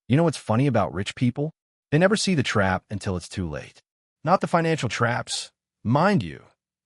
You know what's funny about rich people? They never see the trap until it's too late. Not the financial traps. Mind you,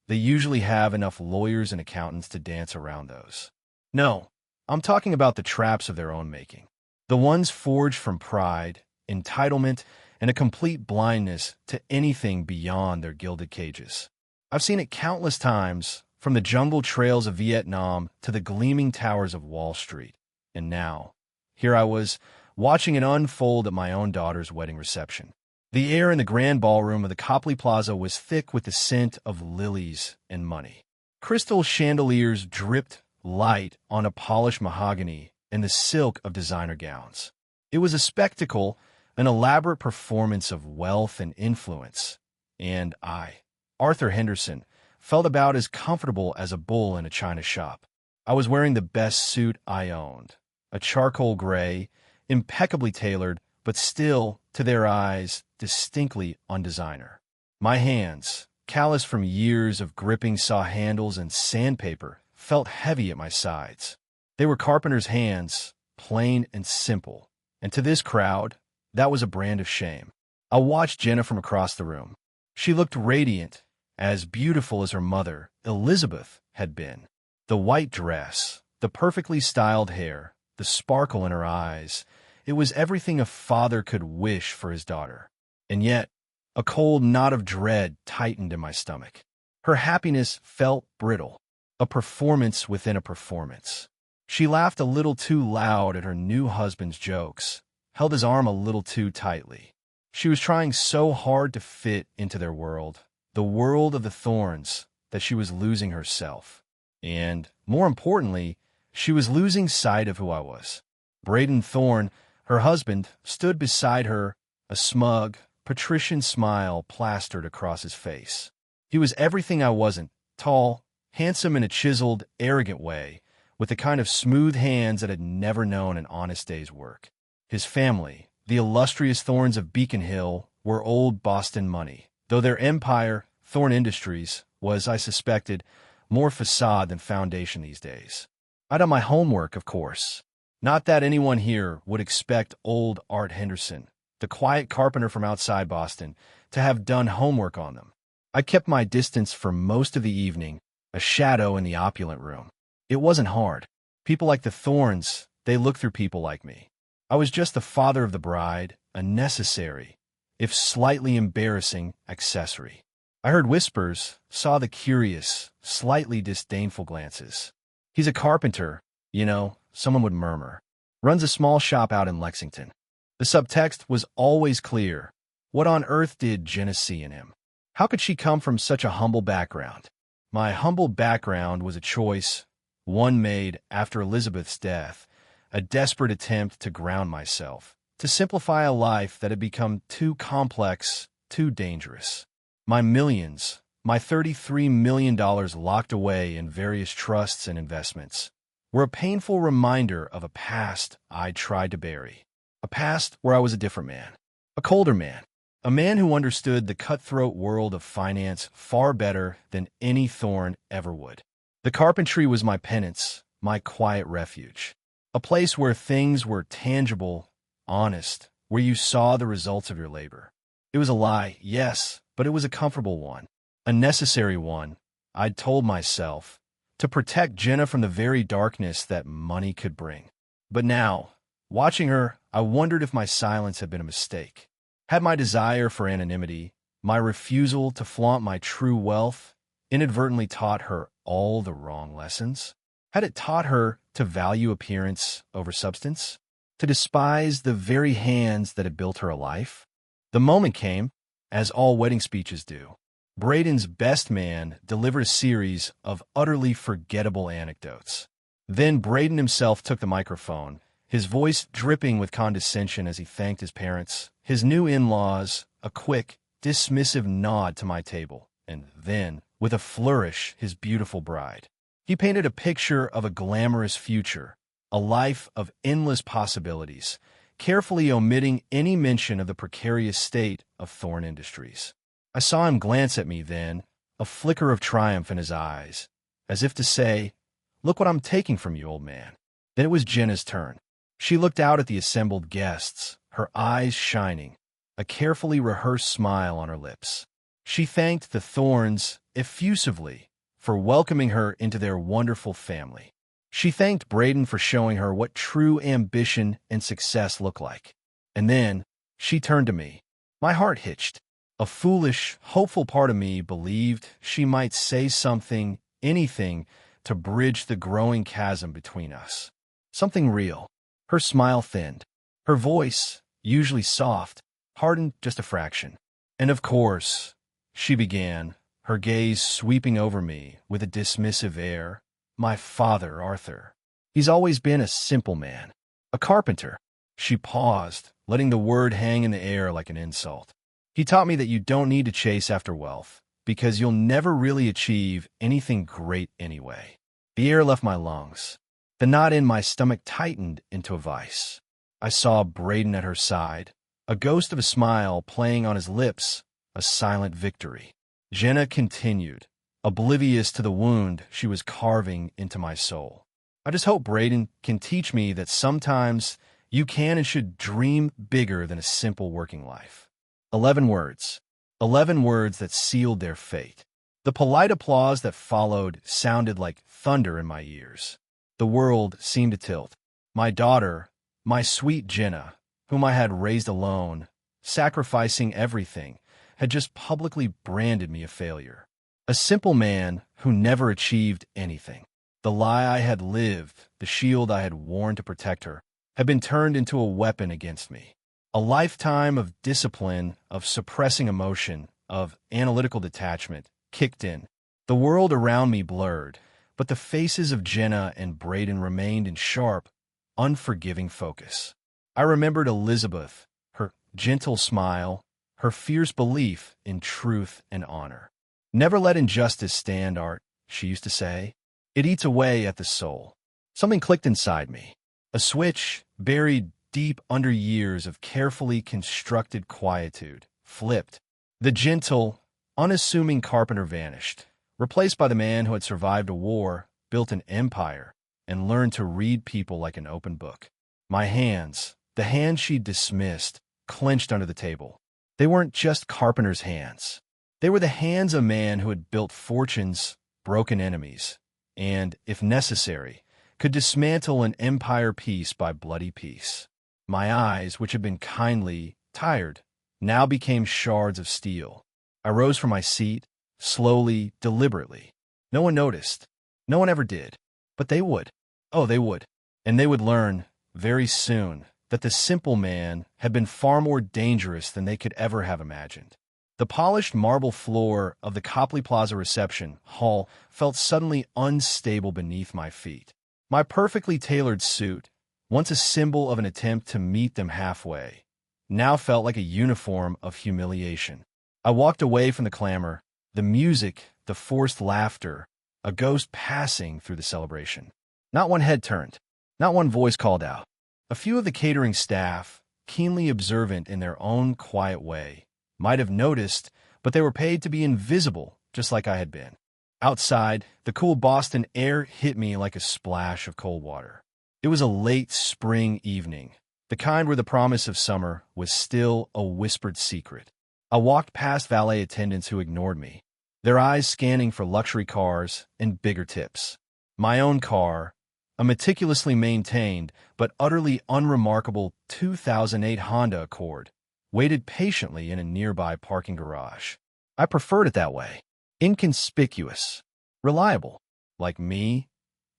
they usually have enough lawyers and accountants to dance around those. No, I'm talking about the traps of their own making. The ones forged from pride, entitlement, and a complete blindness to anything beyond their gilded cages. I've seen it countless times, from the jungle trails of Vietnam to the gleaming towers of Wall Street. And now, here I was, watching it unfold at my own daughter's wedding reception. The air in the grand ballroom of the Copley Plaza was thick with the scent of lilies and money. Crystal chandeliers dripped light on a polished mahogany and the silk of designer gowns. It was a spectacle, an elaborate performance of wealth and influence. And I, Arthur Henderson, felt about as comfortable as a bull in a china shop. I was wearing the best suit I owned, a charcoal gray, impeccably tailored, but still, to their eyes, distinctly un-designer. My hands, calloused from years of gripping saw handles and sandpaper, felt heavy at my sides. They were carpenter's hands, plain and simple, and to this crowd, that was a brand of shame. I watched Jenna from across the room. She looked radiant, as beautiful as her mother, Elizabeth, had been. The white dress, the perfectly styled hair, the sparkle in her eyes, it was everything a father could wish for his daughter. And yet, a cold knot of dread tightened in my stomach. Her happiness felt brittle, a performance within a performance. She laughed a little too loud at her new husband's jokes, held his arm a little too tightly. She was trying so hard to fit into their world, the world of the Thorns, that she was losing herself. And, more importantly, she was losing sight of who I was. Braden Thorn, her husband, stood beside her, a smug, patrician smile plastered across his face. He was everything I wasn't, tall, handsome in a chiseled, arrogant way, with the kind of smooth hands that had never known an honest day's work. His family, the illustrious Thorns of Beacon Hill, were old Boston money, though their empire, Thorn Industries, was, I suspected, more facade than foundation these days. I'd done my homework, of course. Not that anyone here would expect old Art Henderson, the quiet carpenter from outside Boston, to have done homework on them. I kept my distance for most of the evening, a shadow in the opulent room. It wasn't hard. People like the Thorns, they looked through people like me. I was just the father of the bride, a necessary, if slightly embarrassing, accessory. I heard whispers, saw the curious, slightly disdainful glances. He's a carpenter, you know, someone would murmur. Runs a small shop out in Lexington. The subtext was always clear. What on earth did Jenna see in him? How could she come from such a humble background? My humble background was a choice, one made after Elizabeth's death, a desperate attempt to ground myself, to simplify a life that had become too complex, too dangerous. My millions, my $33 million locked away in various trusts and investments, were a painful reminder of a past I tried to bury. A past where I was a different man, a colder man, a man who understood the cutthroat world of finance far better than any Thorn ever would. The carpentry was my penance, my quiet refuge, a place where things were tangible, honest, where you saw the results of your labor. It was a lie, yes, but it was a comfortable one, a necessary one, I'd told myself, to protect Jenna from the very darkness that money could bring. But now, watching her, I wondered if my silence had been a mistake. Had my desire for anonymity, my refusal to flaunt my true wealth, inadvertently taught her all the wrong lessons? Had it taught her to value appearance over substance? To despise the very hands that had built her a life? The moment came, as all wedding speeches do. Braden's best man delivered a series of utterly forgettable anecdotes. Then Braden himself took the microphone, his voice dripping with condescension as he thanked his parents, his new in-laws, a quick, dismissive nod to my table, and then, with a flourish, his beautiful bride. He painted a picture of a glamorous future, a life of endless possibilities, carefully omitting any mention of the precarious state of Thorn Industries. I saw him glance at me then, a flicker of triumph in his eyes, as if to say, "Look what I'm taking from you, old man." Then it was Jenna's turn. She looked out at the assembled guests, her eyes shining, a carefully rehearsed smile on her lips. She thanked the Thorns effusively for welcoming her into their wonderful family. She thanked Braden for showing her what true ambition and success look like. And then she turned to me. My heart hitched. A foolish, hopeful part of me believed she might say something, anything, to bridge the growing chasm between us. Something real. Her smile thinned. Her voice, usually soft, hardened just a fraction. And of course, she began, her gaze sweeping over me with a dismissive air. My father, Arthur. He's always been a simple man. A carpenter. She paused, letting the word hang in the air like an insult. He taught me that you don't need to chase after wealth, because you'll never really achieve anything great anyway. The air left my lungs. The knot in my stomach tightened into a vice. I saw Braden at her side, a ghost of a smile playing on his lips, a silent victory. Jenna continued, oblivious to the wound she was carving into my soul. I just hope Braden can teach me that sometimes you can and should dream bigger than a simple working life. 11 words. 11 words that sealed their fate. The polite applause that followed sounded like thunder in my ears. The world seemed to tilt. My daughter, my sweet Jenna, whom I had raised alone, sacrificing everything, had just publicly branded me a failure. A simple man who never achieved anything. The lie I had lived, the shield I had worn to protect her, had been turned into a weapon against me. A lifetime of discipline, of suppressing emotion, of analytical detachment, kicked in. The world around me blurred, but the faces of Jenna and Braden remained in sharp, unforgiving focus. I remembered Elizabeth, her gentle smile, her fierce belief in truth and honor. Never let injustice stand, Art, she used to say. It eats away at the soul. Something clicked inside me. A switch, buried deep under years of carefully constructed quietude, flipped. The gentle, unassuming carpenter vanished, replaced by the man who had survived a war, built an empire, and learned to read people like an open book. My hands, the hands she'd dismissed, clenched under the table. They weren't just carpenter's hands. They were the hands of a man who had built fortunes, broken enemies, and, if necessary, could dismantle an empire piece by bloody piece. My eyes, which had been kindly tired, now became shards of steel. I rose from my seat, slowly, deliberately. No one noticed. No one ever did. But they would. Oh, they would. And they would learn, very soon, that the simple man had been far more dangerous than they could ever have imagined. The polished marble floor of the Copley Plaza reception hall felt suddenly unstable beneath my feet. My perfectly tailored suit, once a symbol of an attempt to meet them halfway, now felt like a uniform of humiliation. I walked away from the clamor, the music, the forced laughter, a ghost passing through the celebration. Not one head turned. Not one voice called out. A few of the catering staff, keenly observant in their own quiet way, might have noticed, but they were paid to be invisible, just like I had been. Outside, the cool Boston air hit me like a splash of cold water. It was a late spring evening, the kind where the promise of summer was still a whispered secret. I walked past valet attendants who ignored me, their eyes scanning for luxury cars and bigger tips. My own car, a meticulously maintained but utterly unremarkable 2008 Honda Accord, waited patiently in a nearby parking garage. I preferred it that way. Inconspicuous. Reliable. Like me.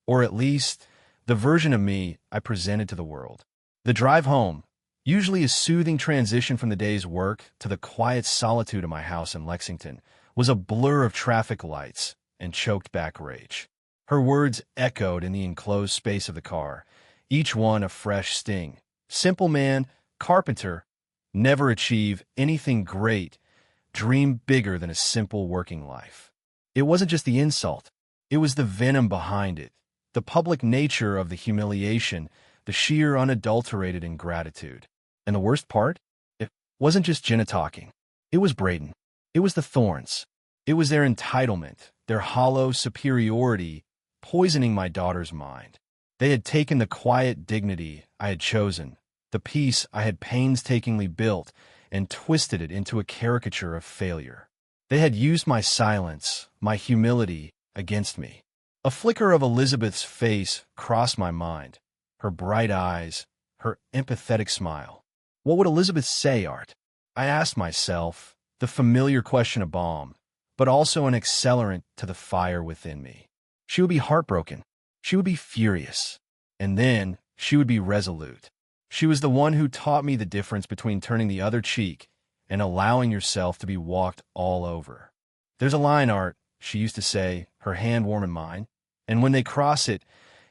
Or at least, the version of me I presented to the world. The drive home, usually a soothing transition from the day's work to the quiet solitude of my house in Lexington, was a blur of traffic lights and choked back rage. Her words echoed in the enclosed space of the car, each one a fresh sting. Simple man, carpenter, never achieve anything great, dream bigger than a simple working life. It wasn't just the insult. It was the venom behind it, the public nature of the humiliation, the sheer unadulterated ingratitude. And the worst part? It wasn't just Jenna talking. It was Braden. It was the Thorns. It was their entitlement, their hollow superiority, poisoning my daughter's mind. They had taken the quiet dignity I had chosen, the peace I had painstakingly built and twisted it into a caricature of failure. They had used my silence, my humility, against me. A flicker of Elizabeth's face crossed my mind, her bright eyes, her empathetic smile. What would Elizabeth say, Art? I asked myself, the familiar question a balm, but also an accelerant to the fire within me. She would be heartbroken. She would be furious. And then she would be resolute. She was the one who taught me the difference between turning the other cheek and allowing yourself to be walked all over. There's a line, Art, she used to say, her hand warm in mine, and when they cross it,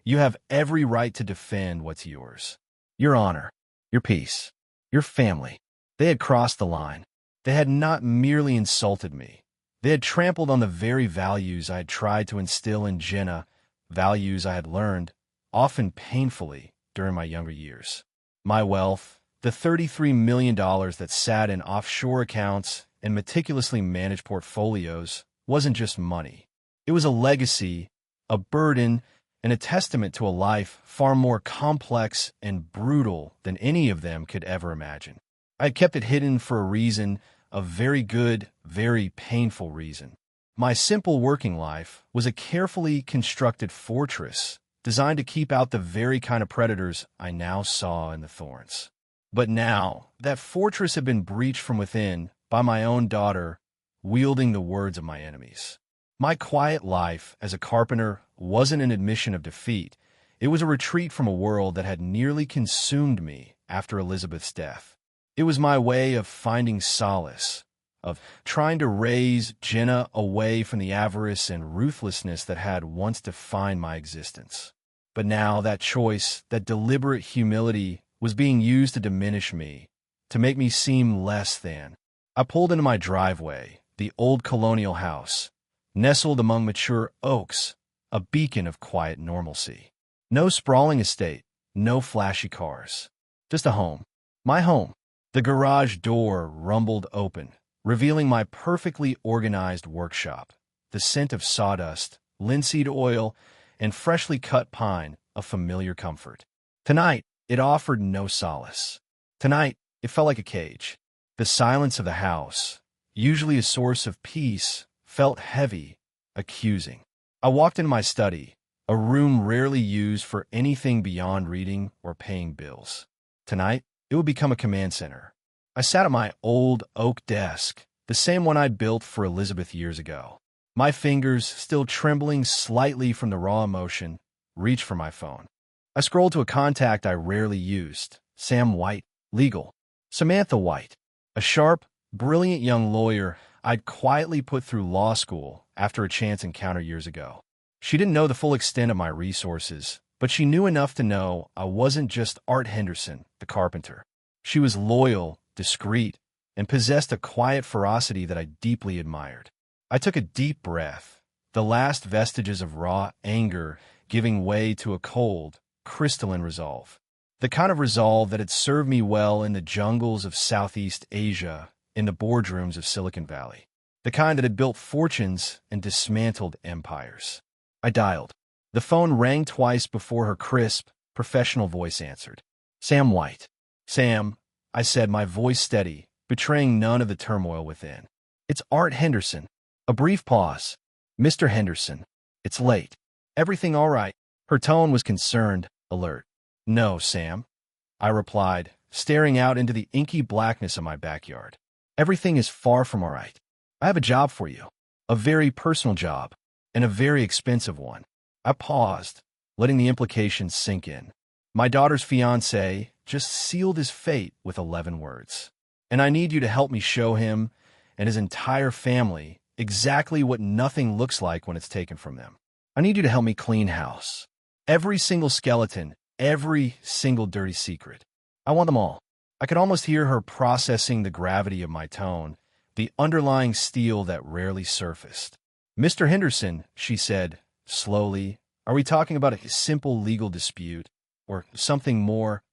you have every right to defend what's yours. Your honor, your peace, your family. They had crossed the line. They had not merely insulted me. They had trampled on the very values I had tried to instill in Jenna, values I had learned, often painfully, during my younger years. My wealth, the $33 million that sat in offshore accounts and meticulously managed portfolios, wasn't just money. It was a legacy, a burden, and a testament to a life far more complex and brutal than any of them could ever imagine. I had kept it hidden for a reason, a very good, very painful reason. My simple working life was a carefully constructed fortress designed to keep out the very kind of predators I now saw in the thorns. But now, that fortress had been breached from within by my own daughter, wielding the words of my enemies. My quiet life as a carpenter wasn't an admission of defeat. It was a retreat from a world that had nearly consumed me after Elizabeth's death. It was my way of finding solace, of trying to raise Jenna away from the avarice and ruthlessness that had once defined my existence. But now that choice, that deliberate humility, was being used to diminish me, to make me seem less than. I pulled into my driveway, the old colonial house, nestled among mature oaks, a beacon of quiet normalcy. No sprawling estate, no flashy cars. Just a home. My home. The garage door rumbled open, revealing my perfectly organized workshop, the scent of sawdust, linseed oil, and freshly cut pine, a familiar comfort. Tonight, it offered no solace. Tonight, it felt like a cage. The silence of the house, usually a source of peace, felt heavy, accusing. I walked into my study, a room rarely used for anything beyond reading or paying bills. Tonight, it would become a command center. I sat at my old oak desk, the same one I'd built for Elizabeth years ago. My fingers, still trembling slightly from the raw emotion, reached for my phone. I scrolled to a contact I rarely used, Sam White, legal. Samantha White, a sharp, brilliant young lawyer I'd quietly put through law school after a chance encounter years ago. She didn't know the full extent of my resources, but she knew enough to know I wasn't just Art Henderson, the carpenter. She was loyal, discreet, and possessed a quiet ferocity that I deeply admired. I took a deep breath, the last vestiges of raw anger giving way to a cold, crystalline resolve. The kind of resolve that had served me well in the jungles of Southeast Asia, in the boardrooms of Silicon Valley. The kind that had built fortunes and dismantled empires. I dialed. The phone rang twice before her crisp, professional voice answered. Sam White. Sam, I said, my voice steady, betraying none of the turmoil within. It's Art Henderson. A brief pause. Mr. Henderson. It's late. Everything all right? Her tone was concerned, alert. No, Sam, I replied, staring out into the inky blackness of my backyard. Everything is far from all right. I have a job for you. A very personal job, and a very expensive one. I paused, letting the implications sink in. My daughter's fiancé just sealed his fate with 11 words. And I need you to help me show him and his entire family exactly what nothing looks like when it's taken from them. I need you to help me clean house. Every single skeleton, every single dirty secret. I want them all. I could almost hear her processing the gravity of my tone, the underlying steel that rarely surfaced. Mr. Henderson, she said, slowly, are we talking about a simple legal dispute, or something more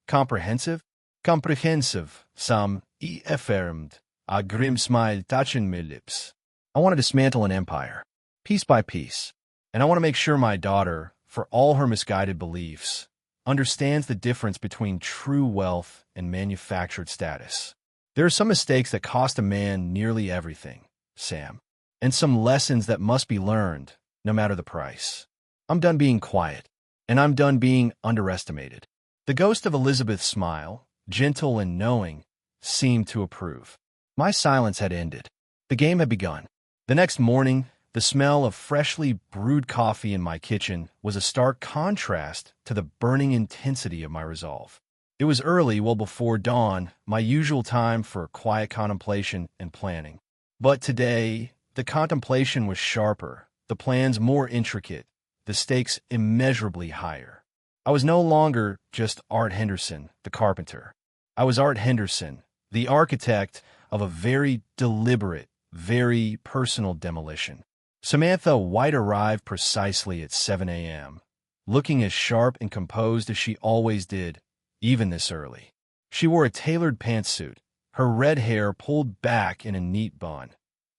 comprehensive? Comprehensive, Sam, affirmed, a grim smile touching my lips. I want to dismantle an empire, piece by piece, and I want to make sure my daughter, for all her misguided beliefs, understands the difference between true wealth and manufactured status. There are some mistakes that cost a man nearly everything, Sam, and some lessons that must be learned, no matter the price. I'm done being quiet, and I'm done being underestimated. The ghost of Elizabeth's smile, gentle and knowing, seemed to approve. My silence had ended. The game had begun. The next morning, the smell of freshly brewed coffee in my kitchen was a stark contrast to the burning intensity of my resolve. It was early, well before dawn, my usual time for quiet contemplation and planning. But today, the contemplation was sharper, the plans more intricate, the stakes immeasurably higher. I was no longer just Art Henderson, the carpenter. I was Art Henderson, the architect of a very deliberate, very personal demolition. Samantha White arrived precisely at 7 a.m., looking as sharp and composed as she always did, even this early. She wore a tailored pantsuit, her red hair pulled back in a neat bun,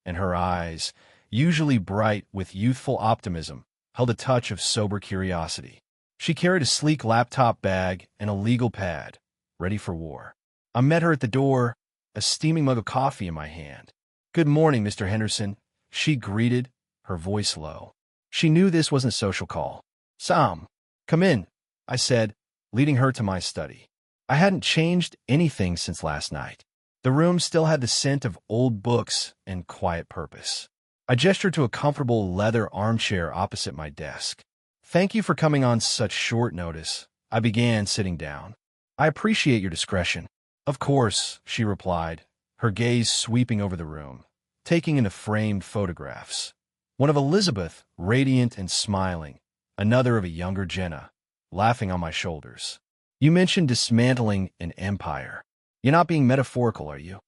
and her eyes, usually bright with youthful optimism, held a touch of sober curiosity. She carried a sleek laptop bag and a legal pad, ready for war. I met her at the door, a steaming mug of coffee in my hand. "Good morning, Mr. Henderson," she greeted, her voice low. She knew this wasn't a social call. "Sam, come in," I said, leading her to my study. I hadn't changed anything since last night. The room still had the scent of old books and quiet purpose. I gestured to a comfortable leather armchair opposite my desk. "Thank you for coming on such short notice," I began, sitting down. "I appreciate your discretion." "Of course," she replied, her gaze sweeping over the room, taking in the framed photographs. One of Elizabeth, radiant and smiling, another of a younger Jenna, laughing on my shoulders. "You mentioned dismantling an empire. You're not being metaphorical, are you?"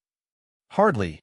"Hardly,"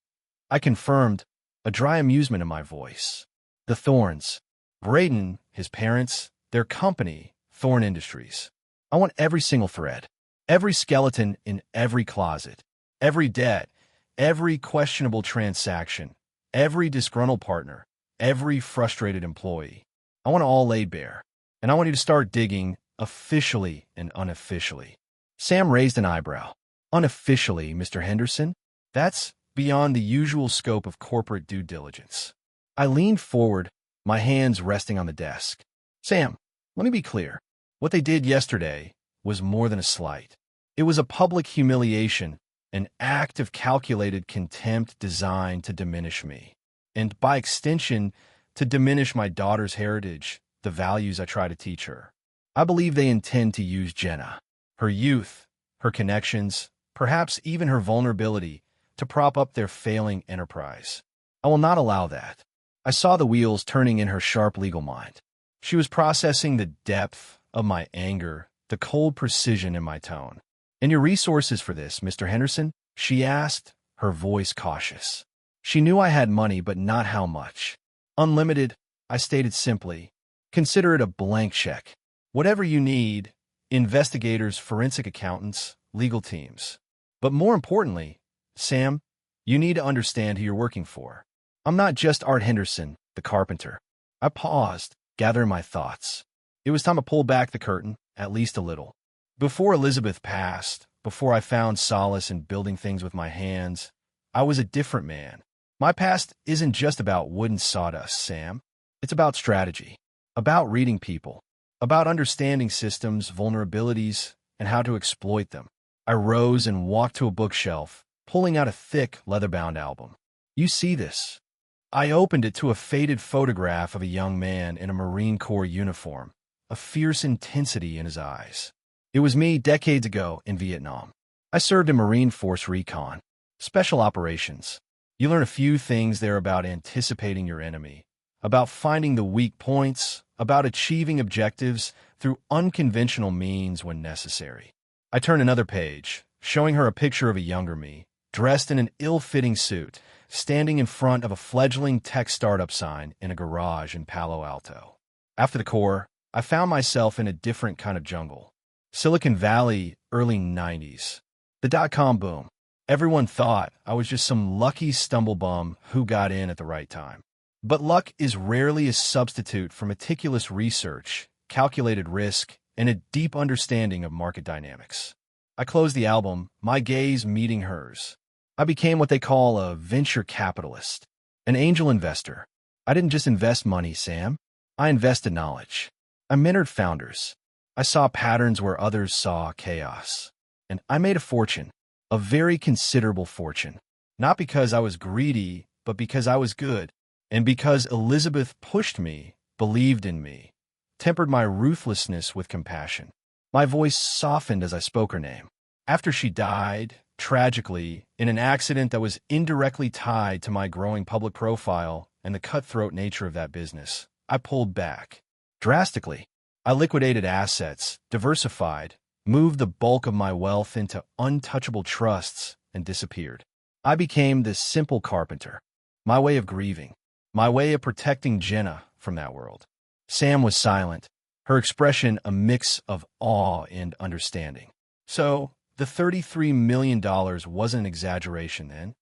I confirmed, a dry amusement in my voice. "The Thorns. Braden, his parents, their company, Thorn Industries. I want every single thread, every skeleton in every closet, every debt, every questionable transaction, every disgruntled partner, every frustrated employee. I want it all laid bare, and I want you to start digging officially and unofficially." Sam raised an eyebrow. "Unofficially, Mr. Henderson? That's beyond the usual scope of corporate due diligence." I leaned forward, my hands resting on the desk. "Sam, let me be clear. What they did yesterday was more than a slight. It was a public humiliation, an act of calculated contempt designed to diminish me, and by extension, to diminish my daughter's heritage, the values I try to teach her. I believe they intend to use Jenna, her youth, her connections, perhaps even her vulnerability, to prop up their failing enterprise. I will not allow that." I saw the wheels turning in her sharp legal mind. She was processing the depth of my anger, the cold precision in my tone. "And your resources for this, Mr. Henderson?" she asked, her voice cautious. She knew I had money, but not how much. "Unlimited," I stated simply. "Consider it a blank check. Whatever you need, investigators, forensic accountants, legal teams. But more importantly, Sam, you need to understand who you're working for. I'm not just Art Henderson, the carpenter." I paused, gathering my thoughts. It was time to pull back the curtain, at least a little. Before Elizabeth passed, before I found solace in building things with my hands, I was a different man. My past isn't just about wood and sawdust, Sam. It's about strategy, about reading people, about understanding systems, vulnerabilities, and how to exploit them. I rose and walked to a bookshelf, pulling out a thick, leather-bound album. "You see this?" I opened it to a faded photograph of a young man in a Marine Corps uniform, a fierce intensity in his eyes. It was me decades ago in Vietnam. I served in Marine Force Recon, Special Operations. You learn a few things there about anticipating your enemy, about finding the weak points, about achieving objectives through unconventional means when necessary. I turned another page, showing her a picture of a younger me, dressed in an ill-fitting suit, standing in front of a fledgling tech startup sign in a garage in Palo Alto. After the Corps, I found myself in a different kind of jungle. Silicon Valley, early 90s. The dot-com boom. Everyone thought I was just some lucky stumblebum who got in at the right time. But luck is rarely a substitute for meticulous research, calculated risk, and a deep understanding of market dynamics. I closed the album, my gaze meeting hers. I became what they call a venture capitalist, an angel investor. I didn't just invest money, Sam. I invested knowledge. I mentored founders. I saw patterns where others saw chaos. And I made a fortune, a very considerable fortune. Not because I was greedy, but because I was good. And because Elizabeth pushed me, believed in me, tempered my ruthlessness with compassion. My voice softened as I spoke her name. After she died, tragically, in an accident that was indirectly tied to my growing public profile and the cutthroat nature of that business, I pulled back. Drastically. I liquidated assets, diversified, moved the bulk of my wealth into untouchable trusts, and disappeared. I became this simple carpenter. My way of grieving. My way of protecting Jenna from that world. Sam was silent, her expression a mix of awe and understanding. So, the $33 million wasn't an exaggeration then.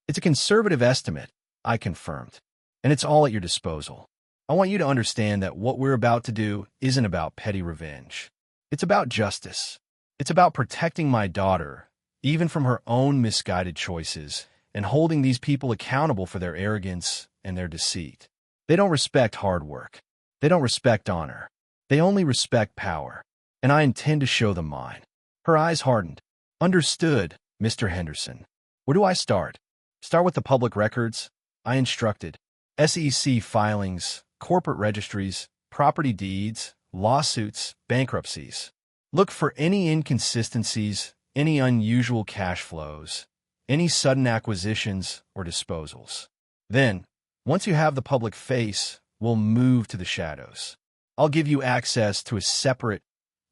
It's a conservative estimate, I confirmed, and it's all at your disposal. I want you to understand that what we're about to do isn't about petty revenge. It's about justice. It's about protecting my daughter, even from her own misguided choices, and holding these people accountable for their arrogance and their deceit. They don't respect hard work. They don't respect honor. They only respect power, and I intend to show them mine. Her eyes hardened. Understood, Mr. Henderson. Where do I start? Start with the public records? I instructed. SEC filings, corporate registries, property deeds, lawsuits, bankruptcies. Look for any inconsistencies, any unusual cash flows, any sudden acquisitions or disposals. Then, once you have the public face, we'll move to the shadows. I'll give you access to a separate,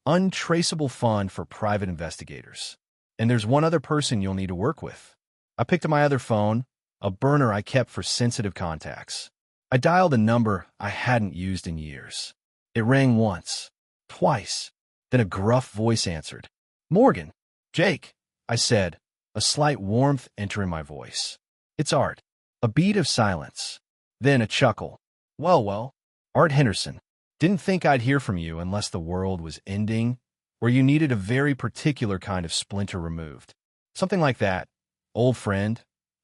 untraceable fund for private investigators. And there's one other person you'll need to work with. I picked up my other phone, a burner I kept for sensitive contacts. I dialed a number I hadn't used in years. It rang once, twice, then a gruff voice answered. Morgan. Jake, I said, a slight warmth entering my voice. It's Art. A beat of silence. Then a chuckle. Well, Art Henderson. Didn't think I'd hear from you unless the world was ending, or you needed a very particular kind of splinter removed. Something like that. Old friend,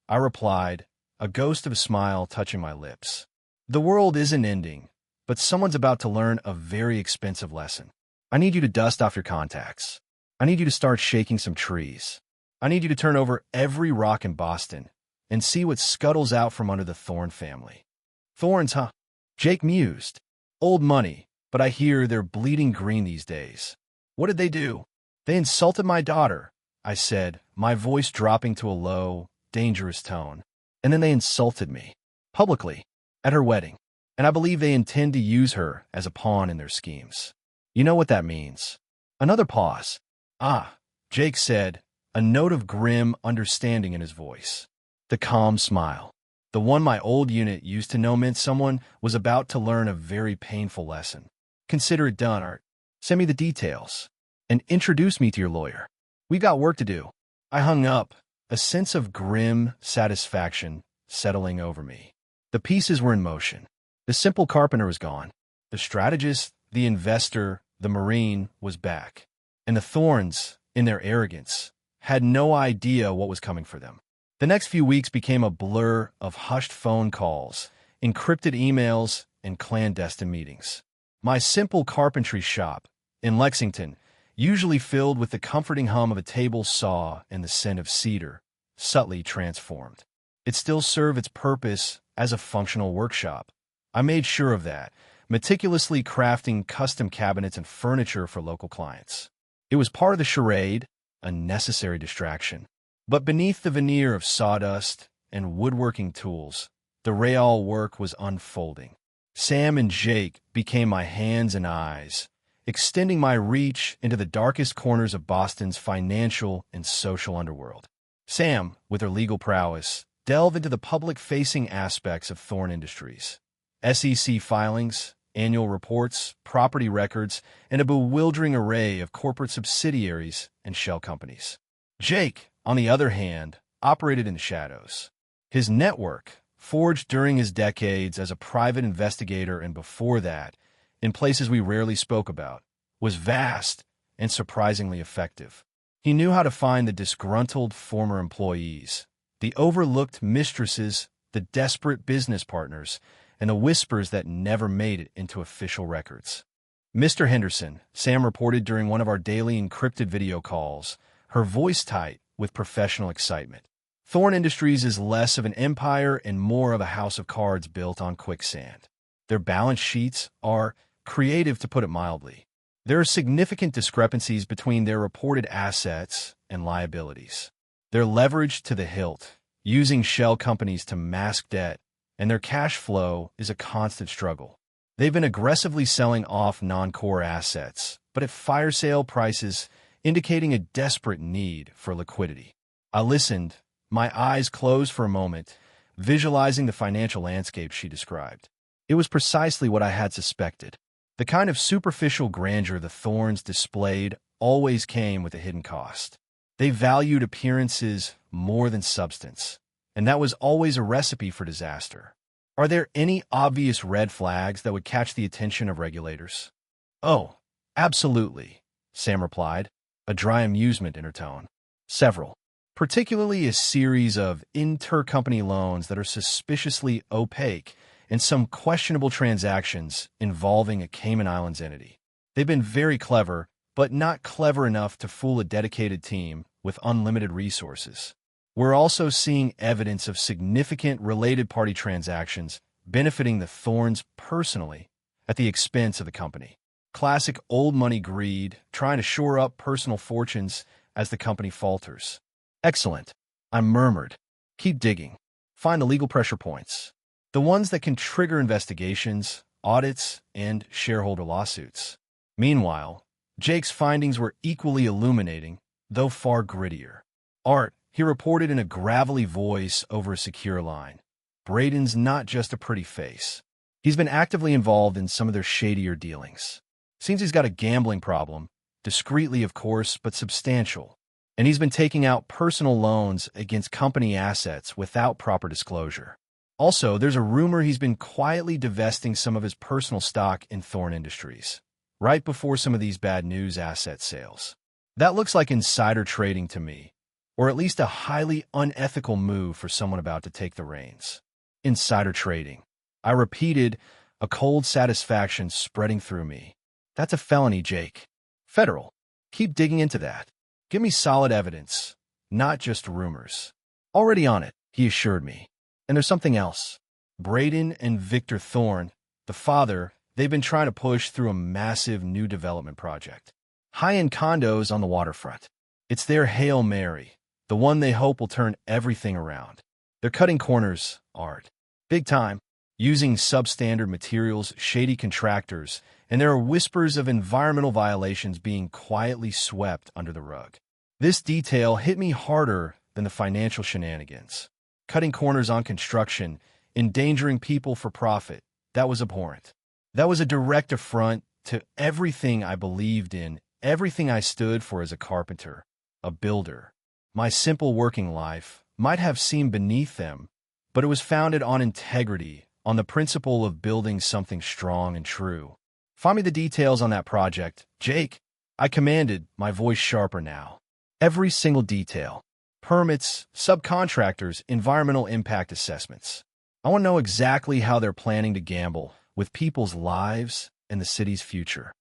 I replied, a ghost of a smile touching my lips. The world isn't ending, but someone's about to learn a very expensive lesson. I need you to dust off your contacts. I need you to start shaking some trees. I need you to turn over every rock in Boston and see what scuttles out from under the Thorne family. Thorns, huh? Jake mused. Old money, but I hear they're bleeding green these days. What did they do? They insulted my daughter, I said, my voice dropping to a low, dangerous tone. And then they insulted me. Publicly. At her wedding. And I believe they intend to use her as a pawn in their schemes. You know what that means. Another pause. Ah, Jake said, a note of grim understanding in his voice. The calm smile. The one my old unit used to know meant someone was about to learn a very painful lesson. Consider it done, Art. Send me the details. And introduce me to your lawyer. We've got work to do. I hung up, a sense of grim satisfaction settling over me. The pieces were in motion. The simple carpenter was gone. The strategist, the investor, the marine was back. And the Thorns, in their arrogance, had no idea what was coming for them. The next few weeks became a blur of hushed phone calls, encrypted emails, and clandestine meetings. My simple carpentry shop, in Lexington, usually filled with the comforting hum of a table saw and the scent of cedar, subtly transformed. It still served its purpose as a functional workshop. I made sure of that, meticulously crafting custom cabinets and furniture for local clients. It was part of the charade, a necessary distraction. But beneath the veneer of sawdust and woodworking tools, the real work was unfolding. Sam and Jake became my hands and eyes, extending my reach into the darkest corners of Boston's financial and social underworld. Sam, with her legal prowess, delved into the public-facing aspects of Thorne Industries. SEC filings, annual reports, property records, and a bewildering array of corporate subsidiaries and shell companies. Jake, on the other hand, operated in the shadows. His network, forged during his decades as a private investigator and before that, in places we rarely spoke about, was vast and surprisingly effective. He knew how to find the disgruntled former employees, the overlooked mistresses, the desperate business partners, and the whispers that never made it into official records. "Mr. Henderson," Sam reported during one of our daily encrypted video calls, her voice tight with professional excitement. "Thorn Industries is less of an empire and more of a house of cards built on quicksand. Their balance sheets are creative, to put it mildly. There are significant discrepancies between their reported assets and liabilities. They're leveraged to the hilt, using shell companies to mask debt, and their cash flow is a constant struggle. They've been aggressively selling off non-core assets, but at fire sale prices indicating a desperate need for liquidity." I listened, my eyes closed for a moment, visualizing the financial landscape she described. It was precisely what I had suspected. The kind of superficial grandeur the Thorns displayed always came with a hidden cost. They valued appearances more than substance, and that was always a recipe for disaster. "Are there any obvious red flags that would catch the attention of regulators?" "Oh, absolutely," Sam replied, a dry amusement in her tone. "Several. Particularly a series of intercompany loans that are suspiciously opaque and some questionable transactions involving a Cayman Islands entity. They've been very clever, but not clever enough to fool a dedicated team with unlimited resources. We're also seeing evidence of significant related party transactions benefiting the Thorns personally at the expense of the company. Classic old money greed, trying to shore up personal fortunes as the company falters." "Excellent," I murmured. "Keep digging. Find the legal pressure points. The ones that can trigger investigations, audits, and shareholder lawsuits." Meanwhile, Jake's findings were equally illuminating, though far grittier. "Art," he reported in a gravelly voice over a secure line, "Braden's not just a pretty face. He's been actively involved in some of their shadier dealings. Seems he's got a gambling problem, discreetly of course, but substantial. And he's been taking out personal loans against company assets without proper disclosure. Also, there's a rumor he's been quietly divesting some of his personal stock in Thorn Industries, right before some of these bad news asset sales. That looks like insider trading to me, or at least a highly unethical move for someone about to take the reins." "Insider trading," I repeated, a cold satisfaction spreading through me. "That's a felony, Jake. Federal. Keep digging into that. Give me solid evidence, not just rumors." "Already on it," he assured me. "And there's something else. Braden and Victor Thorn, the father, they've been trying to push through a massive new development project. High-end condos on the waterfront. It's their Hail Mary, the one they hope will turn everything around. They're cutting corners, Art. Big time, using substandard materials, shady contractors, and there are whispers of environmental violations being quietly swept under the rug. This detail hit me harder than the financial shenanigans. Cutting corners on construction, endangering people for profit, that was abhorrent. That was a direct affront to everything I believed in, everything I stood for as a carpenter, a builder. My simple working life might have seemed beneath them, but it was founded on integrity, on the principle of building something strong and true. "Find me the details on that project, Jake," I commanded, my voice sharper now. "Every single detail. Permits, subcontractors, environmental impact assessments. I want to know exactly how they're planning to gamble with people's lives and the city's future."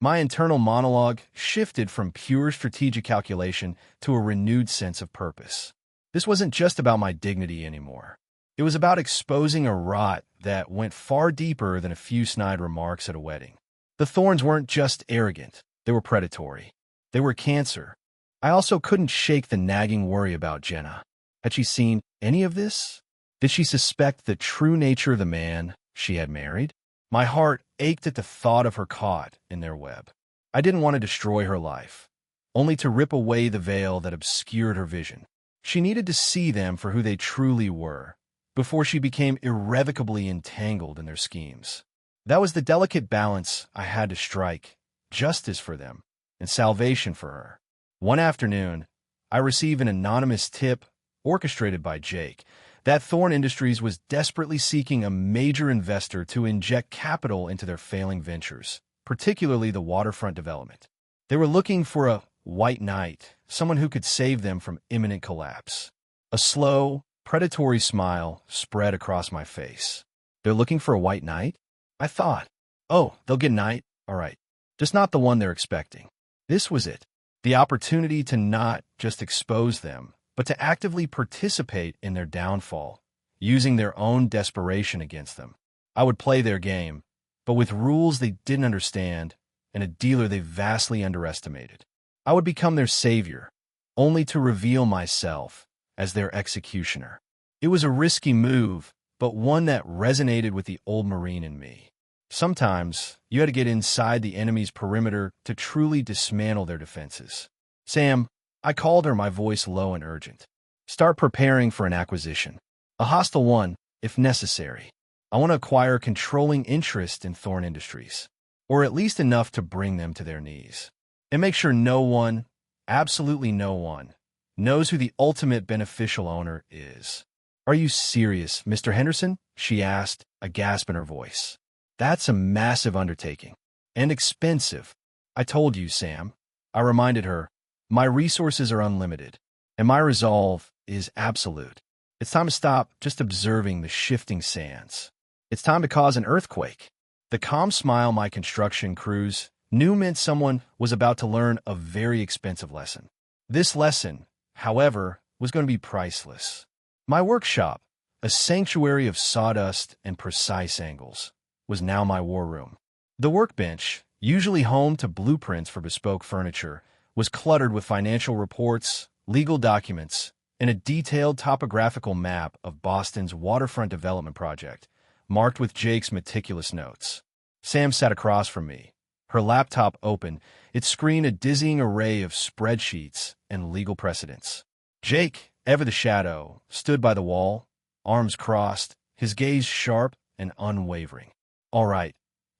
My internal monologue shifted from pure strategic calculation to a renewed sense of purpose. This wasn't just about my dignity anymore. It was about exposing a rot that went far deeper than a few snide remarks at a wedding. The Thorns weren't just arrogant, they were predatory. They were cancer. I also couldn't shake the nagging worry about Jenna. Had she seen any of this? Did she suspect the true nature of the man she had married? My heart ached at the thought of her caught in their web. I didn't want to destroy her life, only to rip away the veil that obscured her vision. She needed to see them for who they truly were, before she became irrevocably entangled in their schemes. That was the delicate balance I had to strike, justice for them and salvation for her. One afternoon, I received an anonymous tip, orchestrated by Jake, that Thorn Industries was desperately seeking a major investor to inject capital into their failing ventures. particularly the waterfront development. They were looking for a white knight, someone who could save them from imminent collapse. A slow, predatory smile spread across my face. They're looking for a white knight? I thought. Oh, they'll get a knight? All right. Just not the one they're expecting. This was it. The opportunity to not just expose them, but to actively participate in their downfall, using their own desperation against them. I would play their game, but with rules they didn't understand and a dealer they vastly underestimated. I would become their savior, only to reveal myself as their executioner. It was a risky move, but one that resonated with the old Marine in me. Sometimes, you had to get inside the enemy's perimeter to truly dismantle their defenses. Sam, I called her, my voice low and urgent. Start preparing for an acquisition. A hostile one, if necessary. I want to acquire controlling interest in Thorn Industries, or at least enough to bring them to their knees. And make sure no one, absolutely no one, knows who the ultimate beneficial owner is. Are you serious, Mr. Henderson? She asked, a gasp in her voice. That's a massive undertaking. And expensive. I told you, Sam. I reminded her, my resources are unlimited, and my resolve is absolute. It's time to stop just observing the shifting sands. It's time to cause an earthquake. The calm smile my construction crews knew meant someone was about to learn a very expensive lesson. This lesson, however, was going to be priceless. My workshop, a sanctuary of sawdust and precise angles, was now my war room. The workbench, usually home to blueprints for bespoke furniture, was cluttered with financial reports, legal documents, and a detailed topographical map of Boston's waterfront development project, marked with Jake's meticulous notes. Sam sat across from me, her laptop open, its screen a dizzying array of spreadsheets and legal precedents. Jake, ever the shadow, stood by the wall, arms crossed, his gaze sharp and unwavering. All right,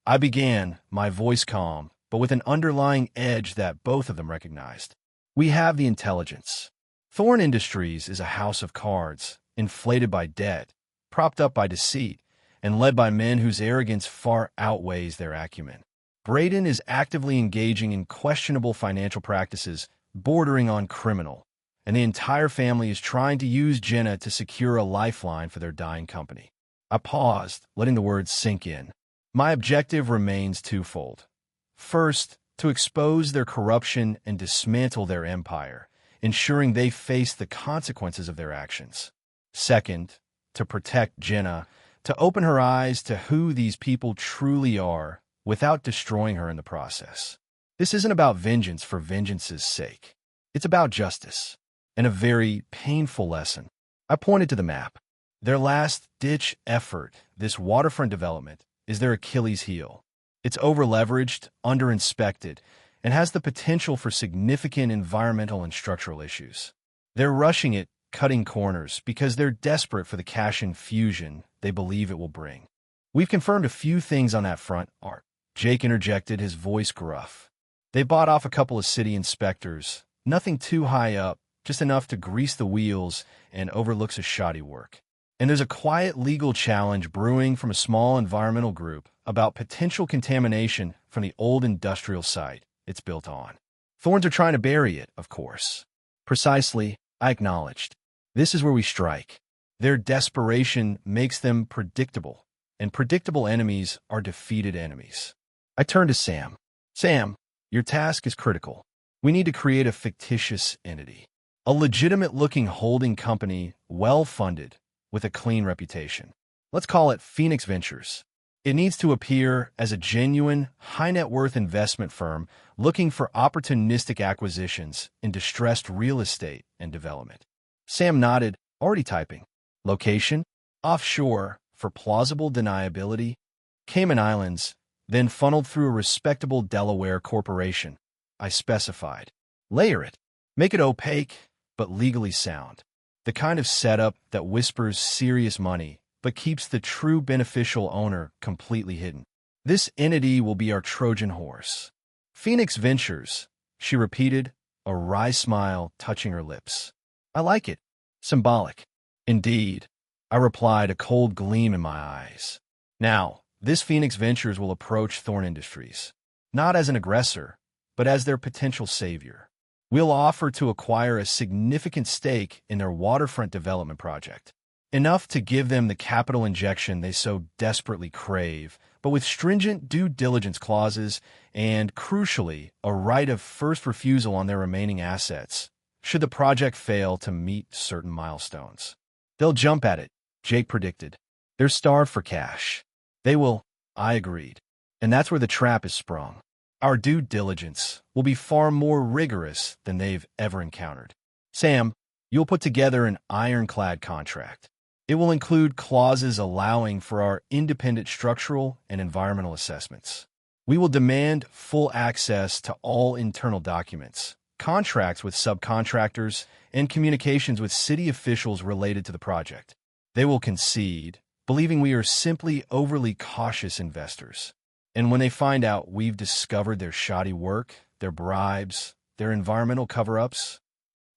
I began, my voice calm, but with an underlying edge that both of them recognized. We have the intelligence. Thorn Industries is a house of cards, inflated by debt, propped up by deceit, and led by men whose arrogance far outweighs their acumen. Braden is actively engaging in questionable financial practices bordering on criminal, and the entire family is trying to use Jenna to secure a lifeline for their dying company. I paused, letting the words sink in. My objective remains twofold. First, to expose their corruption and dismantle their empire, ensuring they face the consequences of their actions. Second, to protect Jenna, to open her eyes to who these people truly are without destroying her in the process. This isn't about vengeance for vengeance's sake. It's about justice, and a very painful lesson. I pointed to the map. Their last-ditch effort, this waterfront development, is their Achilles heel. It's over-leveraged, under-inspected, and has the potential for significant environmental and structural issues. They're rushing it, cutting corners, because they're desperate for the cash infusion they believe it will bring. We've confirmed a few things on that front, Art. Jake interjected, his voice gruff. They bought off a couple of city inspectors, nothing too high up, just enough to grease the wheels and overlooks a shoddy work. And there's a quiet legal challenge brewing from a small environmental group about potential contamination from the old industrial site it's built on. Thorns are trying to bury it, of course. Precisely, I acknowledged. This is where we strike. Their desperation makes them predictable, and predictable enemies are defeated enemies. I turned to Sam. Sam, your task is critical. We need to create a fictitious entity. A legitimate-looking holding company, well-funded, with a clean reputation. Let's call it Phoenix Ventures. It needs to appear as a genuine, high-net-worth investment firm looking for opportunistic acquisitions in distressed real estate and development. Sam nodded, already typing. Location? Offshore, for plausible deniability. Cayman Islands, then funneled through a respectable Delaware corporation. I specified. Layer it. Make it opaque, but legally sound. The kind of setup that whispers serious money, but keeps the true beneficial owner completely hidden. This entity will be our Trojan horse. Phoenix Ventures, she repeated, a wry smile touching her lips. I like it. Symbolic. Indeed, I replied, a cold gleam in my eyes. Now, this Phoenix Ventures will approach Thorn Industries. not as an aggressor, but as their potential savior. We'll offer to acquire a significant stake in their waterfront development project, enough to give them the capital injection they so desperately crave, but with stringent due diligence clauses and, crucially, a right of first refusal on their remaining assets, should the project fail to meet certain milestones. They'll jump at it, Jake predicted. They're starved for cash. They will, I agreed. And that's where the trap is sprung. Our due diligence will be far more rigorous than they've ever encountered. Sam, you'll put together an ironclad contract. It will include clauses allowing for our independent structural and environmental assessments. We will demand full access to all internal documents, contracts with subcontractors, and communications with city officials related to the project. They will concede, believing we are simply overly cautious investors. And when they find out we've discovered their shoddy work, their bribes, their environmental cover-ups,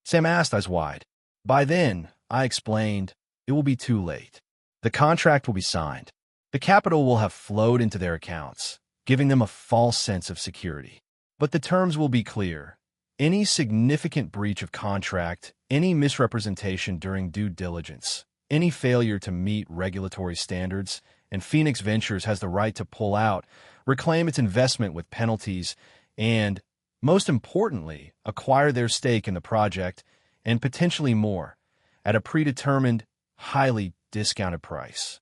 Sam asked eyes wide. By then, I explained, it will be too late. The contract will be signed. The capital will have flowed into their accounts, giving them a false sense of security. But the terms will be clear. Any significant breach of contract, any misrepresentation during due diligence, any failure to meet regulatory standards, and Phoenix Ventures has the right to pull out, reclaim its investment with penalties, and, most importantly, acquire their stake in the project, and potentially more, at a predetermined, highly discounted price.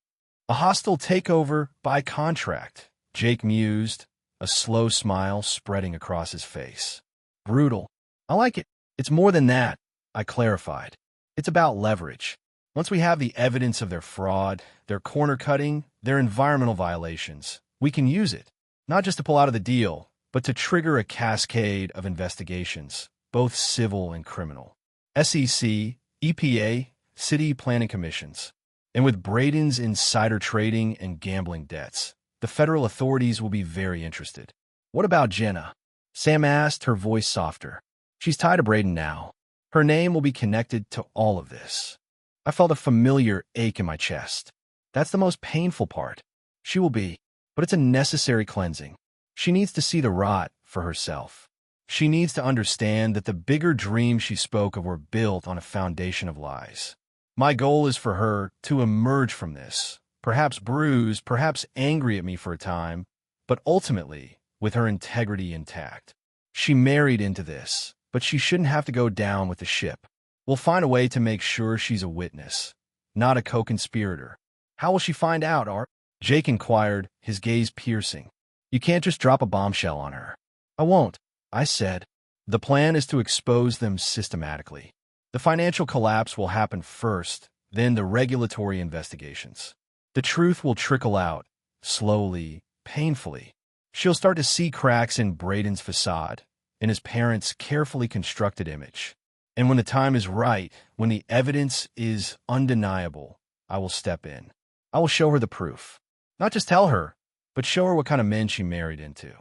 A hostile takeover by contract, Jake mused, a slow smile spreading across his face. Brutal. I like it. It's more than that, I clarified. It's about leverage. Once we have the evidence of their fraud, their corner-cutting, their environmental violations, we can use it, not just to pull out of the deal, but to trigger a cascade of investigations, both civil and criminal. SEC, EPA, city planning commissions. And with Braden's insider trading and gambling debts, the federal authorities will be very interested. What about Jenna? Sam asked, her voice softer. She's tied to Braden now. Her name will be connected to all of this. I felt a familiar ache in my chest. That's the most painful part. She will be, but it's a necessary cleansing. She needs to see the rot for herself. She needs to understand that the bigger dreams she spoke of were built on a foundation of lies. My goal is for her to emerge from this, perhaps bruised, perhaps angry at me for a time, but ultimately with her integrity intact. She married into this, but she shouldn't have to go down with the ship. We'll find a way to make sure she's a witness, not a co-conspirator. How will she find out, Art? Jake inquired, his gaze piercing. You can't just drop a bombshell on her. I won't, I said. The plan is to expose them systematically. The financial collapse will happen first, then the regulatory investigations. The truth will trickle out, slowly, painfully. She'll start to see cracks in Braden's facade, in his parents' carefully constructed image. And when the time is right, when the evidence is undeniable, I will step in. I will show her the proof. Not just tell her, but show her what kind of men she married into.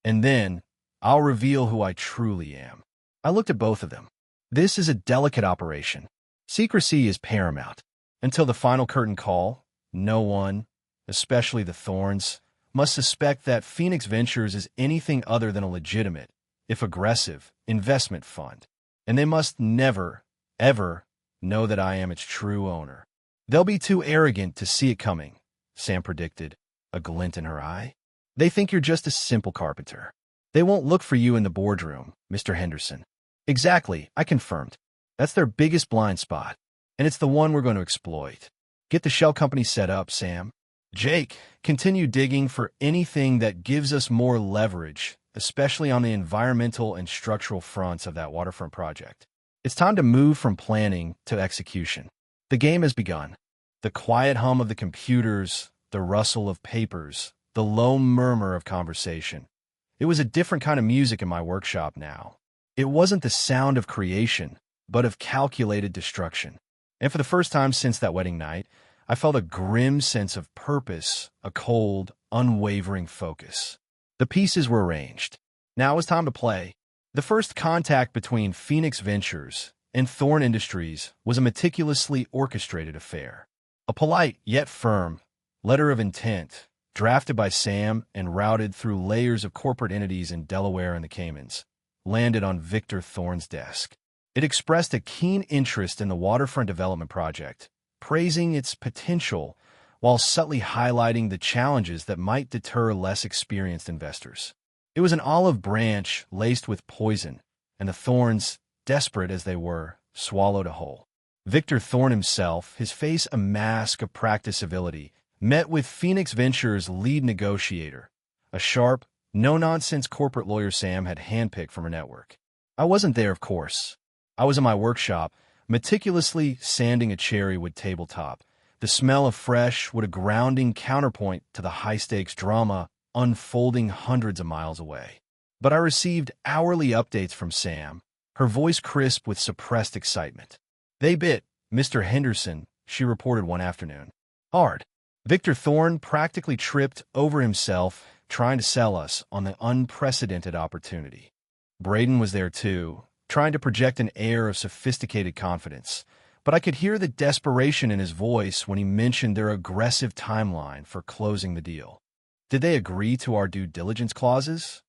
And then, I'll reveal who I truly am. I looked at both of them. This is a delicate operation. Secrecy is paramount. Until the final curtain call, no one, especially the Thorns, must suspect that Phoenix Ventures is anything other than a legitimate, if aggressive, investment fund. And they must never, ever know that I am its true owner. They'll be too arrogant to see it coming, Sam predicted, a glint in her eye. They think you're just a simple carpenter. They won't look for you in the boardroom, Mr. Henderson. Exactly, I confirmed. That's their biggest blind spot, and it's the one we're going to exploit. Get the shell company set up, Sam. Jake, continue digging for anything that gives us more leverage, especially on the environmental and structural fronts of that waterfront project. It's time to move from planning to execution. The game has begun. The quiet hum of the computers, the rustle of papers, the low murmur of conversation. It was a different kind of music in my workshop now. It wasn't the sound of creation, but of calculated destruction. And for the first time since that wedding night, I felt a grim sense of purpose, a cold, unwavering focus. The pieces were arranged. Now it was time to play. The first contact between Phoenix Ventures and Thorn Industries was a meticulously orchestrated affair. A polite, yet firm, letter of intent, drafted by Sam and routed through layers of corporate entities in Delaware and the Caymans, landed on Victor Thorne's desk. It expressed a keen interest in the waterfront development project, praising its potential while subtly highlighting the challenges that might deter less experienced investors. It was an olive branch laced with poison, and the Thornes, desperate as they were, swallowed a whole. Victor Thorne himself, his face a mask of practiced civility, met with Phoenix Ventures' lead negotiator, a sharp, no-nonsense corporate lawyer Sam had handpicked from her network. I wasn't there, of course. I was in my workshop, meticulously sanding a cherrywood tabletop, the smell of fresh wood a grounding counterpoint to the high-stakes drama unfolding hundreds of miles away. But I received hourly updates from Sam, her voice crisp with suppressed excitement. "They bit Mr. Henderson," she reported one afternoon. "Hard." Victor Thorne practically tripped over himself trying to sell us on the unprecedented opportunity. Braden was there too, trying to project an air of sophisticated confidence, but I could hear the desperation in his voice when he mentioned their aggressive timeline for closing the deal. "Did they agree to our due diligence clauses?"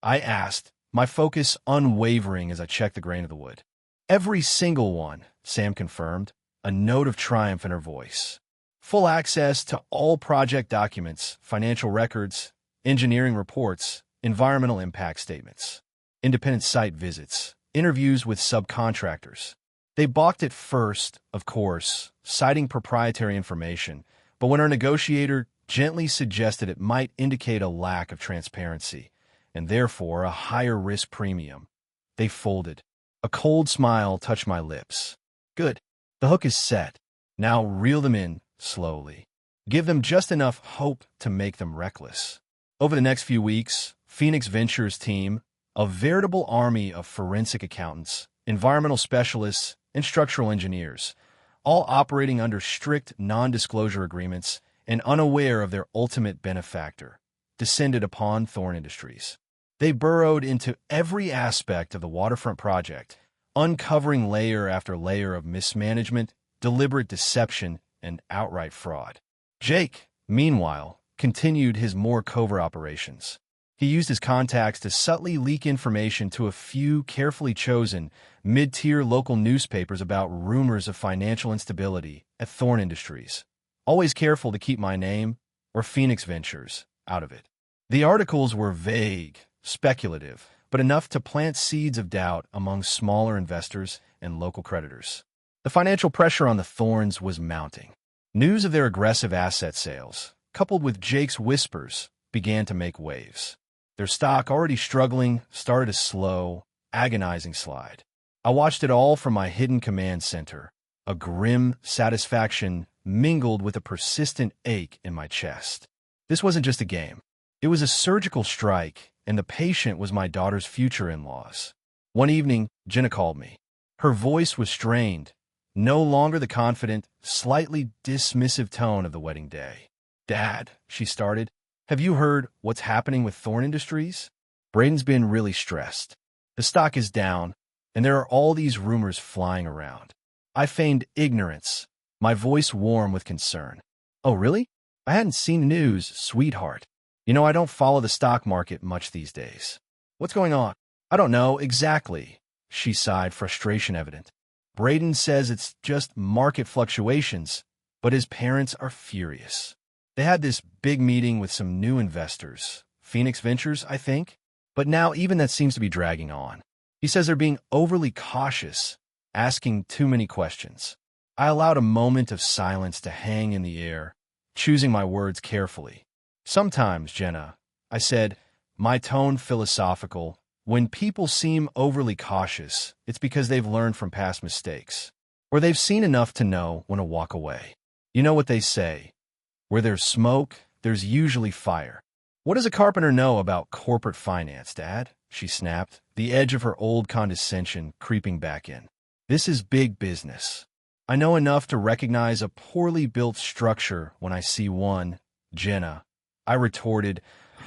I asked, my focus unwavering as I checked the grain of the wood. "Every single one," Sam confirmed, a note of triumph in her voice. "Full access to all project documents, financial records, engineering reports, environmental impact statements, independent site visits, interviews with subcontractors." They balked at first, of course, citing proprietary information, but when our negotiator gently suggested it might indicate a lack of transparency, and therefore a higher risk premium, they folded. A cold smile touched my lips. "Good. The hook is set. Now reel them in, slowly. Give them just enough hope to make them reckless." Over the next few weeks, Phoenix Ventures' team, a veritable army of forensic accountants, environmental specialists, and structural engineers, all operating under strict non-disclosure agreements and unaware of their ultimate benefactor, descended upon Thorne Industries. They burrowed into every aspect of the waterfront project, uncovering layer after layer of mismanagement, deliberate deception, and outright fraud. Jake, meanwhile, continued his more covert operations. He used his contacts to subtly leak information to a few carefully chosen, mid-tier local newspapers about rumors of financial instability at Thorne Industries, always careful to keep my name, or Phoenix Ventures, out of it. The articles were vague, speculative, but enough to plant seeds of doubt among smaller investors and local creditors. The financial pressure on the Thornes was mounting. News of their aggressive asset sales, coupled with Jake's whispers, began to make waves. Their stock, already struggling, started a slow, agonizing slide. I watched it all from my hidden command center, a grim satisfaction mingled with a persistent ache in my chest. This wasn't just a game. It was a surgical strike, and the patient was my daughter's future in-laws. One evening, Jenna called me. Her voice was strained, no longer the confident, slightly dismissive tone of the wedding day. "Dad," she started, "have you heard what's happening with Thorne Industries? Braden's been really stressed. The stock is down, and there are all these rumors flying around." I feigned ignorance, my voice warm with concern. "Oh, really? I hadn't seen the news, sweetheart. You know, I don't follow the stock market much these days. What's going on?" "I don't know exactly," she sighed, frustration evident. "Braden says it's just market fluctuations, but his parents are furious. They had this big meeting with some new investors, Phoenix Ventures, I think, but now even that seems to be dragging on. He says they're being overly cautious, asking too many questions." I allowed a moment of silence to hang in the air, choosing my words carefully. "Sometimes, Jenna," I said, my tone philosophical, "when people seem overly cautious, it's because they've learned from past mistakes, or they've seen enough to know when to walk away. You know what they say, where there's smoke, there's usually fire." "What does a carpenter know about corporate finance, Dad?" she snapped, the edge of her old condescension creeping back in. "This is big business. I know enough to recognize a poorly built structure when I see one, Jenna," I retorted,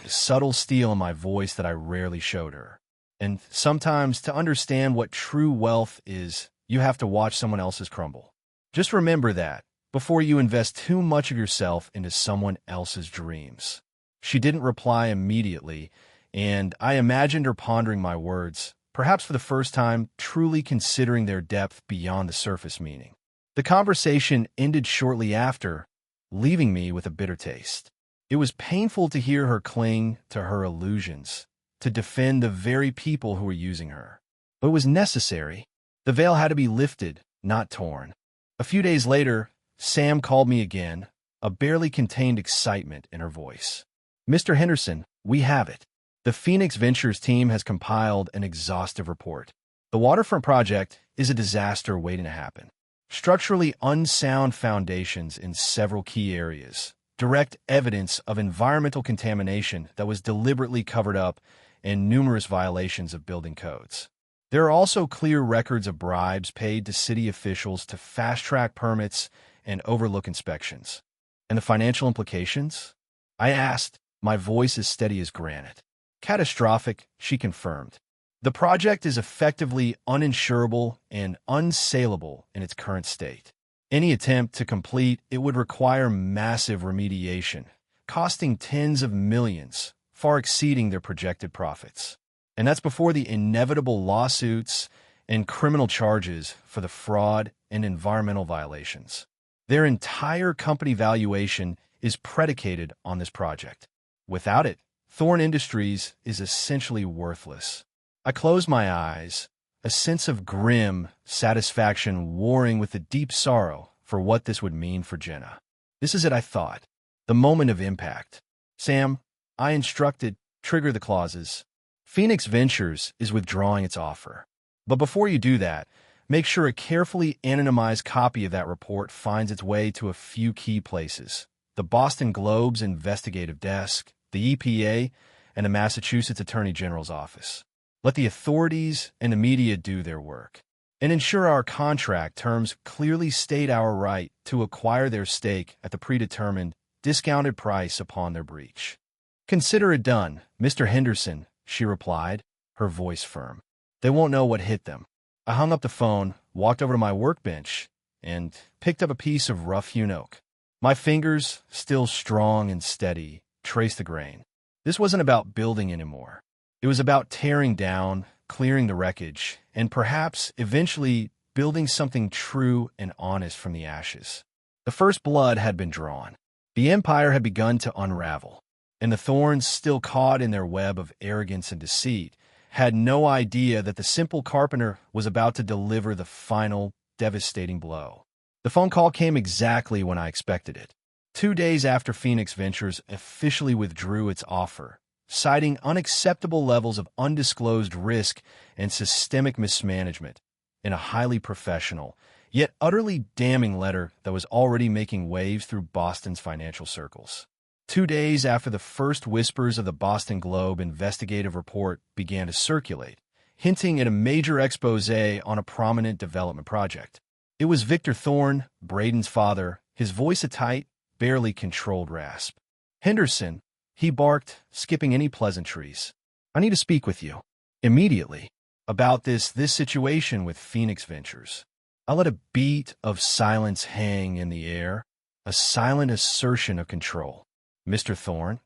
subtle steel in my voice that I rarely showed her. "And sometimes to understand what true wealth is, you have to watch someone else's crumble. Just remember that, before you invest too much of yourself into someone else's dreams. She didn't reply immediately, and I imagined her pondering my words, perhaps for the first time truly considering their depth beyond the surface meaning. The conversation ended shortly after, leaving me with a bitter taste. It was painful to hear her cling to her illusions, to defend the very people who were using her. But it was necessary. The veil had to be lifted, not torn. A few days later, Sam called me again, a barely contained excitement in her voice. "Mr. Henderson, we have it. The Phoenix Ventures team has compiled an exhaustive report. The waterfront project is a disaster waiting to happen. Structurally unsound foundations in several key areas, direct evidence of environmental contamination that was deliberately covered up, and numerous violations of building codes. There are also clear records of bribes paid to city officials to fast-track permits and overlook inspections. And the financial implications?" I asked, my voice as steady as granite. "Catastrophic," she confirmed. "The project is effectively uninsurable and unsaleable in its current state. Any attempt to complete it would require massive remediation, costing tens of millions, far exceeding their projected profits. And that's before the inevitable lawsuits and criminal charges for the fraud and environmental violations. Their entire company valuation is predicated on this project. Without it, Thorn Industries is essentially worthless." I closed my eyes, a sense of grim satisfaction warring with the deep sorrow for what this would mean for Jenna. This is it, I thought. The moment of impact. "Sam," I instructed, "trigger the clauses. Phoenix Ventures is withdrawing its offer. But before you do that, make sure a carefully anonymized copy of that report finds its way to a few key places: the Boston Globe's investigative desk, the EPA, and the Massachusetts Attorney General's office. Let the authorities and the media do their work, and ensure our contract terms clearly state our right to acquire their stake at the predetermined, discounted price upon their breach." "Consider it done, Mr. Henderson," she replied, her voice firm. "They won't know what hit them." I hung up the phone, walked over to my workbench, and picked up a piece of rough-hewn oak. My fingers, still strong and steady, traced the grain. This wasn't about building anymore. It was about tearing down, clearing the wreckage, and perhaps eventually building something true and honest from the ashes. The first blood had been drawn. The empire had begun to unravel, and the thorns, still caught in their web of arrogance and deceit, had no idea that the simple carpenter was about to deliver the final, devastating blow. The phone call came exactly when I expected it. 2 days after Phoenix Ventures officially withdrew its offer, citing unacceptable levels of undisclosed risk and systemic mismanagement, in a highly professional, yet utterly damning letter that was already making waves through Boston's financial circles. 2 days after the first whispers of the Boston Globe investigative report began to circulate, hinting at a major expose on a prominent development project. It was Victor Thorne, Braden's father, his voice a tight, barely controlled rasp. "Henderson," he barked, skipping any pleasantries. "I need to speak with you. Immediately. About this situation with Phoenix Ventures." I let a beat of silence hang in the air, a silent assertion of control. "Mr. Thorne,"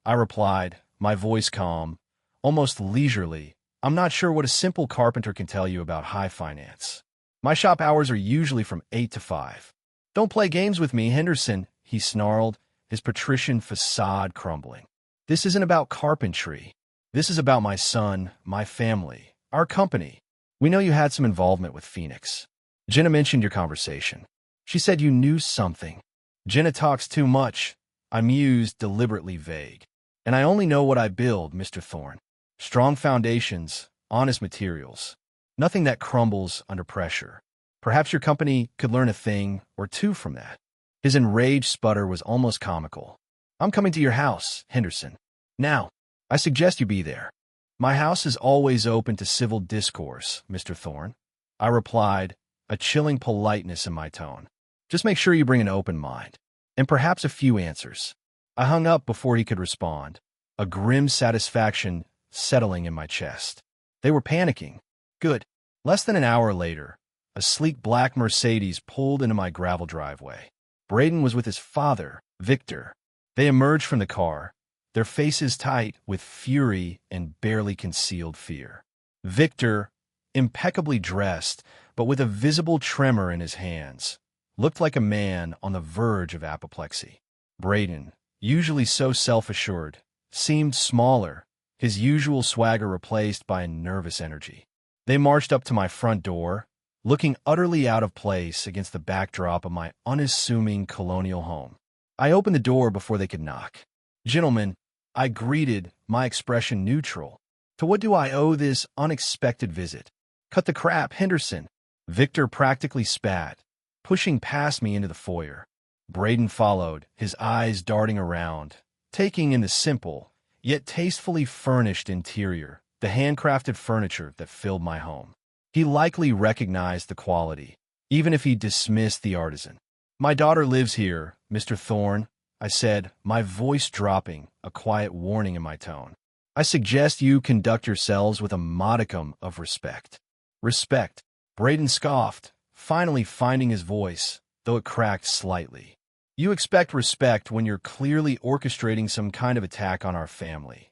I replied, my voice calm, almost leisurely. "I'm not sure what a simple carpenter can tell you about high finance. My shop hours are usually from 8 to 5. Don't play games with me, Henderson," he snarled, his patrician facade crumbling. "This isn't about carpentry. This is about my son, my family, our company. We know you had some involvement with Phoenix. Jenna mentioned your conversation. She said you knew something." "Jenna talks too much," I mused, deliberately vague. "And I only know what I build, Mr. Thorne. Strong foundations, honest materials. Nothing that crumbles under pressure. Perhaps your company could learn a thing or two from that." His enraged sputter was almost comical. "I'm coming to your house, Henderson. Now, I suggest you be there." "My house is always open to civil discourse, Mr. Thorne," I replied, a chilling politeness in my tone. "Just make sure you bring an open mind, and perhaps a few answers." I hung up before he could respond, a grim satisfaction settling in my chest. They were panicking. Good. Less than an hour later, a sleek black Mercedes pulled into my gravel driveway. Braden was with his father, Victor. They emerged from the car, their faces tight with fury and barely concealed fear. Victor, impeccably dressed, but with a visible tremor in his hands, looked like a man on the verge of apoplexy. Braden, usually so self-assured, seemed smaller, his usual swagger replaced by a nervous energy. They marched up to my front door, looking utterly out of place against the backdrop of my unassuming colonial home. I opened the door before they could knock. "Gentlemen," I greeted, my expression neutral. "To what do I owe this unexpected visit?" "Cut the crap, Henderson." Victor practically spat, pushing past me into the foyer. Braden followed, his eyes darting around, taking in the simple, yet tastefully furnished interior, the handcrafted furniture that filled my home. He likely recognized the quality, even if he dismissed the artisan. "My daughter lives here, Mr. Thorne," I said, my voice dropping, a quiet warning in my tone. "I suggest you conduct yourselves with a modicum of respect." "Respect?" Braden scoffed, finally finding his voice, though it cracked slightly. "You expect respect when you're clearly orchestrating some kind of attack on our family.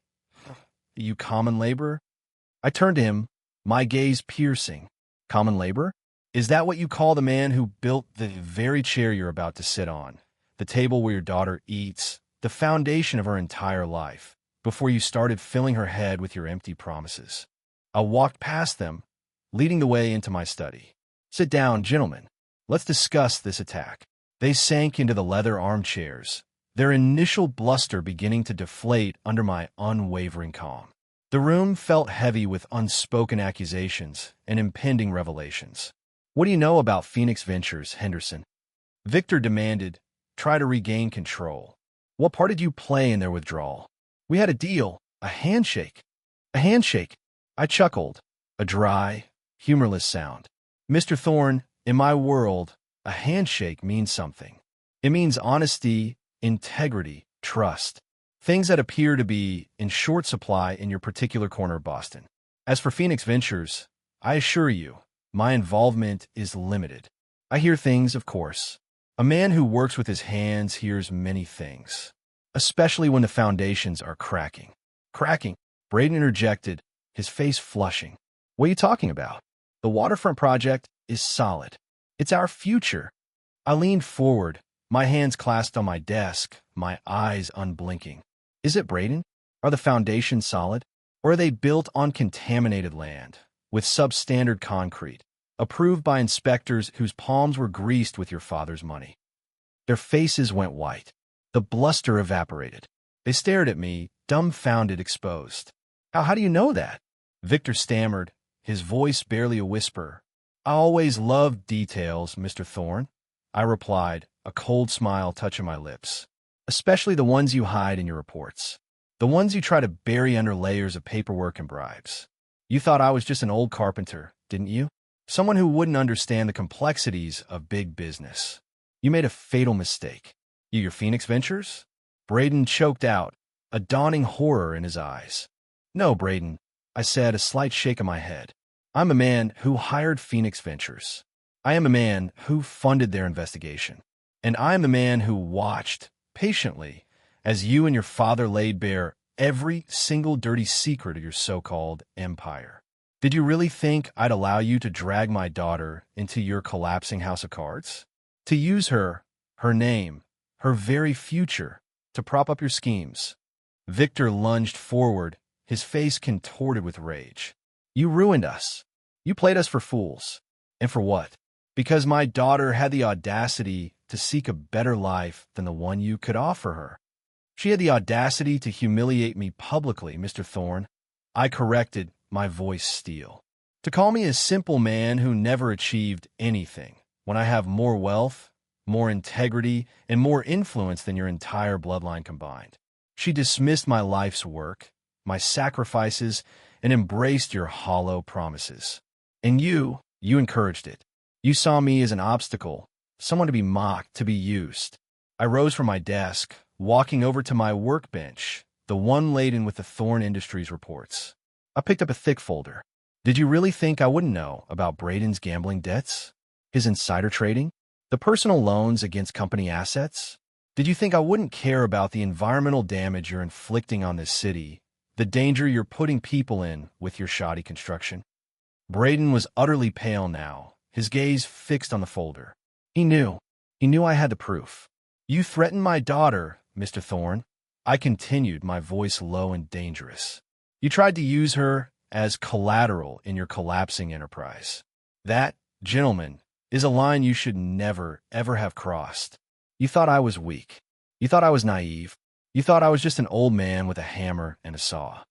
You common labor?" I turned to him, my gaze piercing. "Common labor? Is that what you call the man who built the very chair you're about to sit on, the table where your daughter eats, the foundation of her entire life, before you started filling her head with your empty promises?" I walked past them, leading the way into my study. "Sit down, gentlemen. Let's discuss this attack." They sank into the leather armchairs, their initial bluster beginning to deflate under my unwavering calm. The room felt heavy with unspoken accusations and impending revelations. "What do you know about Phoenix Ventures, Henderson?" Victor demanded, try to regain control. "What part did you play in their withdrawal?" "We had a deal, a handshake." "A handshake?" I chuckled, a dry, humorless sound. "Mr. Thorne, in my world, a handshake means something. It means honesty, integrity, trust. Things that appear to be in short supply in your particular corner of Boston. As for Phoenix Ventures, I assure you, my involvement is limited. I hear things, of course. A man who works with his hands hears many things, especially when the foundations are cracking." "Cracking?" Braden interjected, his face flushing. "What are you talking about?" "The waterfront project is solid. It's our future." I leaned forward, my hands clasped on my desk, my eyes unblinking. "Is it, Braden? Are the foundations solid? Or are they built on contaminated land, with substandard concrete, approved by inspectors whose palms were greased with your father's money?" Their faces went white. The bluster evaporated. They stared at me, dumbfounded, exposed. How do you know that?" Victor stammered, his voice barely a whisper. "I always loved details, Mr. Thorne," I replied, a cold smile touching my lips. "Especially the ones you hide in your reports. The ones you try to bury under layers of paperwork and bribes. You thought I was just an old carpenter, didn't you? Someone who wouldn't understand the complexities of big business. You made a fatal mistake." "Your Phoenix Ventures?" Braden choked out, a dawning horror in his eyes. "No, Braden," I said, a slight shake of my head. "I'm a man who hired Phoenix Ventures. I am a man who funded their investigation. And I am the man who watched, patiently, as you and your father laid bare every single dirty secret of your so-called empire. Did you really think I'd allow you to drag my daughter into your collapsing house of cards? To use her, her name, her very future, to prop up your schemes?" Victor lunged forward, his face contorted with rage. "You ruined us. You played us for fools. And for what? Because my daughter had the audacity to seek a better life than the one you could offer her. She had the audacity to humiliate me publicly, Mr. Thorne." I corrected, my voice steel. "To call me a simple man who never achieved anything, when I have more wealth, more integrity, and more influence than your entire bloodline combined. She dismissed my life's work, my sacrifices, and embraced your hollow promises. And you encouraged it. You saw me as an obstacle, someone to be mocked, to be used." I rose from my desk, walking over to my workbench, the one laden with the Thorne Industries reports. I picked up a thick folder. "Did you really think I wouldn't know about Braden's gambling debts? His insider trading? The personal loans against company assets? Did you think I wouldn't care about the environmental damage you're inflicting on this city, the danger you're putting people in with your shoddy construction? Braden was utterly pale now, his gaze fixed on the folder. He knew. He knew I had the proof. You threatened my daughter, Mr. Thorne. I continued, my voice low and dangerous. You tried to use her as collateral in your collapsing enterprise. That, gentlemen, is a line you should never, ever have crossed. You thought I was weak. You thought I was naive. You thought I was just an old man with a hammer and a saw.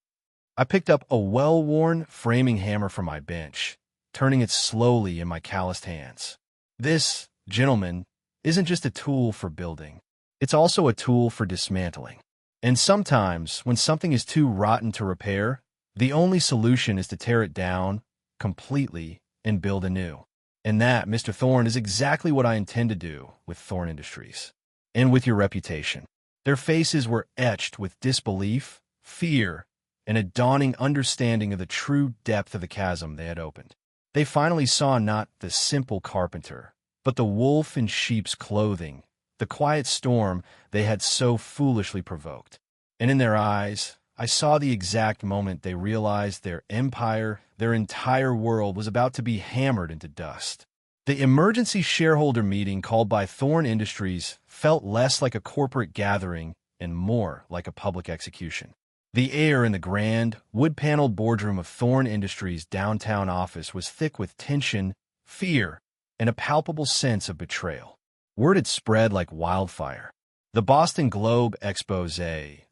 I picked up a well-worn framing hammer from my bench, turning it slowly in my calloused hands. This, gentlemen, isn't just a tool for building. It's also a tool for dismantling. And sometimes, when something is too rotten to repair, the only solution is to tear it down completely and build anew. And that, Mr. Thorne, is exactly what I intend to do with Thorne Industries. And with your reputation. Their faces were etched with disbelief, fear, and a dawning understanding of the true depth of the chasm they had opened. They finally saw not the simple carpenter, but the wolf in sheep's clothing, the quiet storm they had so foolishly provoked. And in their eyes, I saw the exact moment they realized their empire, their entire world, was about to be hammered into dust. The emergency shareholder meeting called by Thorne Industries felt less like a corporate gathering and more like a public execution. The air in the grand, wood-paneled boardroom of Thorne Industries' downtown office was thick with tension, fear, and a palpable sense of betrayal. Word had spread like wildfire. The Boston Globe expose,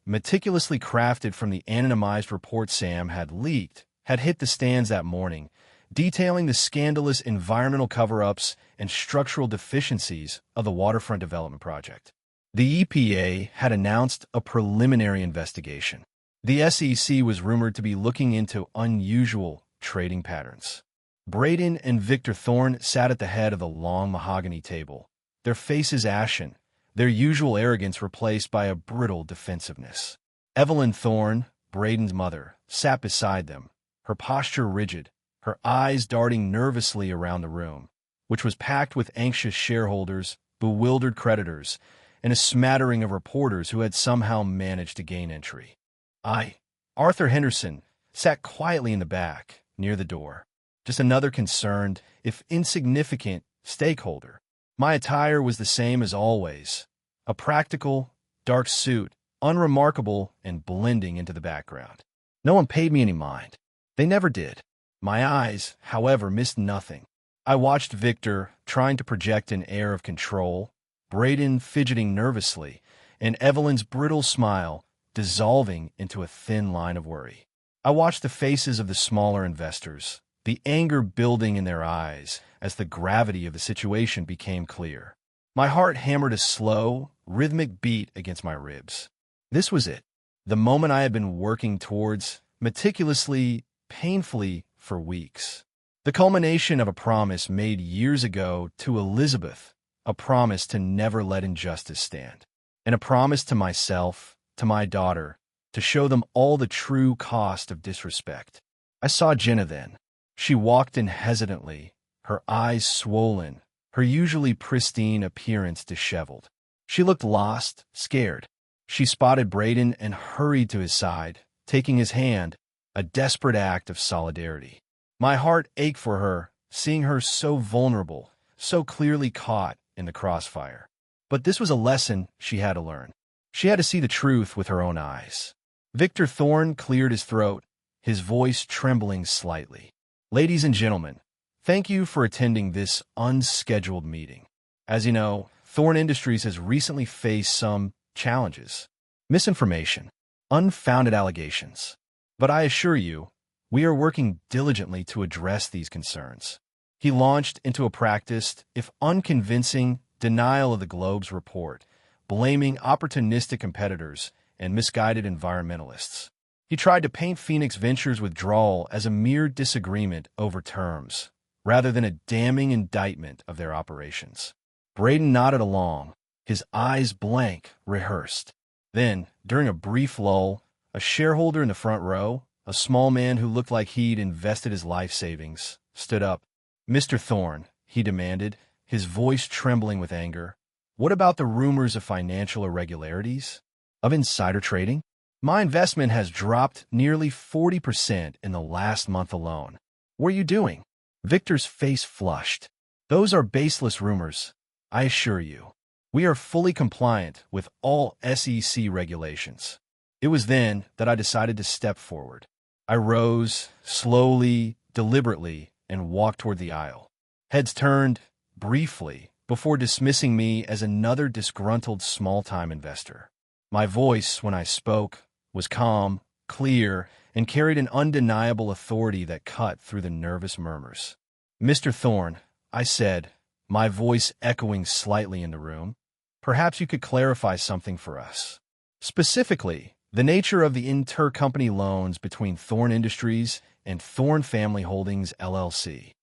meticulously crafted from the anonymized report Sam had leaked, had hit the stands that morning, detailing the scandalous environmental cover-ups and structural deficiencies of the waterfront development project. The EPA had announced a preliminary investigation. The SEC was rumored to be looking into unusual trading patterns. Braden and Victor Thorne sat at the head of the long mahogany table, their faces ashen, their usual arrogance replaced by a brittle defensiveness. Evelyn Thorne, Braden's mother, sat beside them, her posture rigid, her eyes darting nervously around the room, which was packed with anxious shareholders, bewildered creditors, and a smattering of reporters who had somehow managed to gain entry. I, Arthur Henderson, sat quietly in the back, near the door, just another concerned, if insignificant, stakeholder. My attire was the same as always, a practical, dark suit, unremarkable and blending into the background. No one paid me any mind. They never did. My eyes, however, missed nothing. I watched Victor trying to project an air of control, Braden fidgeting nervously, and Evelyn's brittle smile dissolving into a thin line of worry. I watched the faces of the smaller investors, the anger building in their eyes as the gravity of the situation became clear. My heart hammered a slow, rhythmic beat against my ribs. This was it, the moment I had been working towards, meticulously, painfully, for weeks. The culmination of a promise made years ago to Elizabeth, a promise to never let injustice stand, and a promise to myself, to my daughter, to show them all the true cost of disrespect. I saw Jenna then. She walked in hesitantly, her eyes swollen, her usually pristine appearance disheveled. She looked lost, scared. She spotted Braden and hurried to his side, taking his hand, a desperate act of solidarity. My heart ached for her, seeing her so vulnerable, so clearly caught in the crossfire. But this was a lesson she had to learn. She had to see the truth with her own eyes. Victor Thorne cleared his throat, his voice trembling slightly. Ladies and gentlemen, thank you for attending this unscheduled meeting. As you know, Thorne Industries has recently faced some challenges. Misinformation, unfounded allegations. But I assure you, we are working diligently to address these concerns. He launched into a practiced, if unconvincing, denial of the Globe's report, blaming opportunistic competitors and misguided environmentalists. He tried to paint Phoenix Ventures' withdrawal as a mere disagreement over terms, rather than a damning indictment of their operations. Braden nodded along, his eyes blank, rehearsed. Then, during a brief lull, a shareholder in the front row, a small man who looked like he'd invested his life savings, stood up. Mr. Thorne, he demanded, his voice trembling with anger. "What about the rumors of financial irregularities? Of insider trading? My investment has dropped nearly 40% in the last month alone. What are you doing?" Victor's face flushed. "Those are baseless rumors, I assure you. We are fully compliant with all SEC regulations." It was then that I decided to step forward. I rose, slowly, deliberately, and walked toward the aisle. Heads turned, briefly, before dismissing me as another disgruntled small-time investor. My voice, when I spoke, was calm, clear, and carried an undeniable authority that cut through the nervous murmurs. "Mr. Thorne," I said, my voice echoing slightly in the room, "perhaps you could clarify something for us. Specifically, the nature of the intercompany loans between Thorne Industries and Thorne Family Holdings, LLC,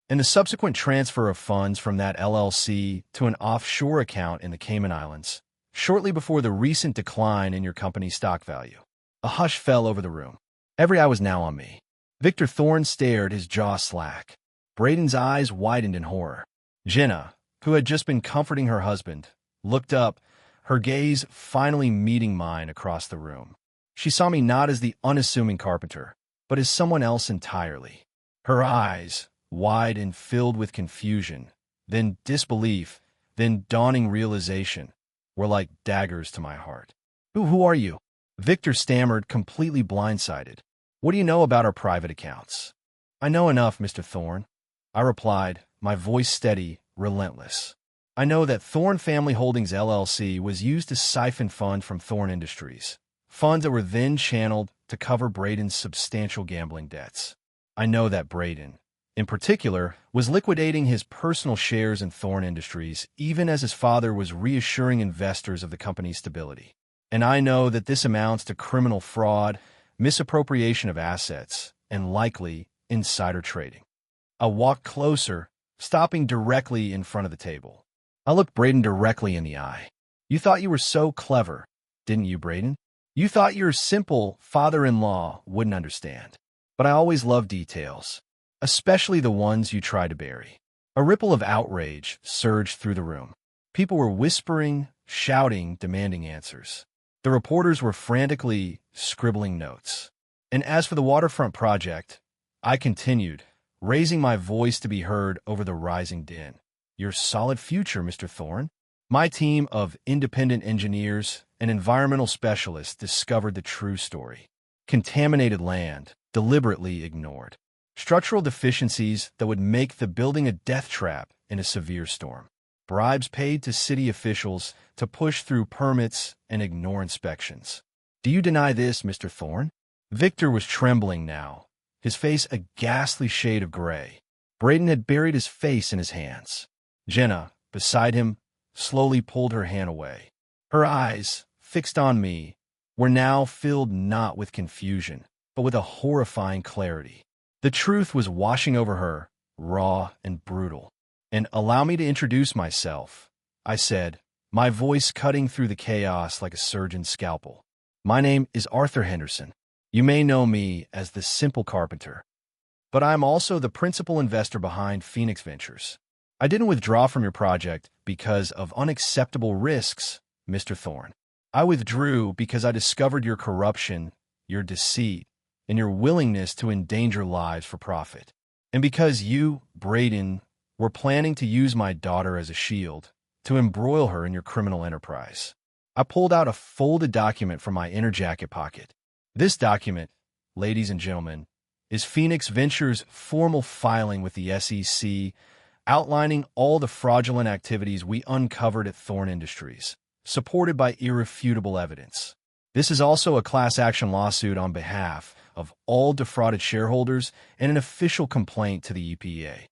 and the subsequent transfer of funds from that LLC to an offshore account in the Cayman Islands, shortly before the recent decline in your company's stock value." A hush fell over the room. Every eye was now on me. Victor Thorne stared, his jaw slack. Braden's eyes widened in horror. Jenna, who had just been comforting her husband, looked up, her gaze finally meeting mine across the room. She saw me not as the unassuming carpenter, but as someone else entirely. Her eyes, wide and filled with confusion, then disbelief, then dawning realization, were like daggers to my heart. Who are you?" Victor stammered, completely blindsided. "What do you know about our private accounts?" "I know enough, Mr. Thorne," I replied, my voice steady, relentless. "I know that Thorne Family Holdings, LLC was used to siphon funds from Thorne Industries, funds that were then channeled to cover Braden's substantial gambling debts. I know that Braden, in particular, was liquidating his personal shares in Thorne Industries, even as his father was reassuring investors of the company's stability. And I know that this amounts to criminal fraud, misappropriation of assets, and likely insider trading." I walked closer, stopping directly in front of the table. I looked Braden directly in the eye. "You thought you were so clever, didn't you, Braden? You thought your simple father-in-law wouldn't understand. But I always love details, especially the ones you try to bury." A ripple of outrage surged through the room. People were whispering, shouting, demanding answers. The reporters were frantically scribbling notes. And as for the waterfront project, I continued, raising my voice to be heard over the rising din. "Your solid future, Mr. Thorne. My team of independent engineers and environmental specialists discovered the true story. Contaminated land, deliberately ignored. Structural deficiencies that would make the building a death trap in a severe storm. Bribes paid to city officials to push through permits and ignore inspections. Do you deny this, Mr. Thorne?" Victor was trembling now, his face a ghastly shade of gray. Braden had buried his face in his hands. Jenna, beside him, slowly pulled her hand away. Her eyes, fixed on me, were now filled not with confusion, but with a horrifying clarity. The truth was washing over her, raw and brutal. "And allow me to introduce myself," I said, my voice cutting through the chaos like a surgeon's scalpel. "My name is Arthur Henderson. You may know me as the Simple Carpenter. But I am also the principal investor behind Phoenix Ventures. I didn't withdraw from your project because of unacceptable risks, Mr. Thorne. I withdrew because I discovered your corruption, your deceit, and your willingness to endanger lives for profit. And because you, Braden, were planning to use my daughter as a shield, to embroil her in your criminal enterprise." I pulled out a folded document from my inner jacket pocket. This document, ladies and gentlemen, is Phoenix Ventures' formal filing with the SEC, outlining all the fraudulent activities we uncovered at Thorne Industries, supported by irrefutable evidence. This is also a class action lawsuit on behalf of all defrauded shareholders and an official complaint to the EPA.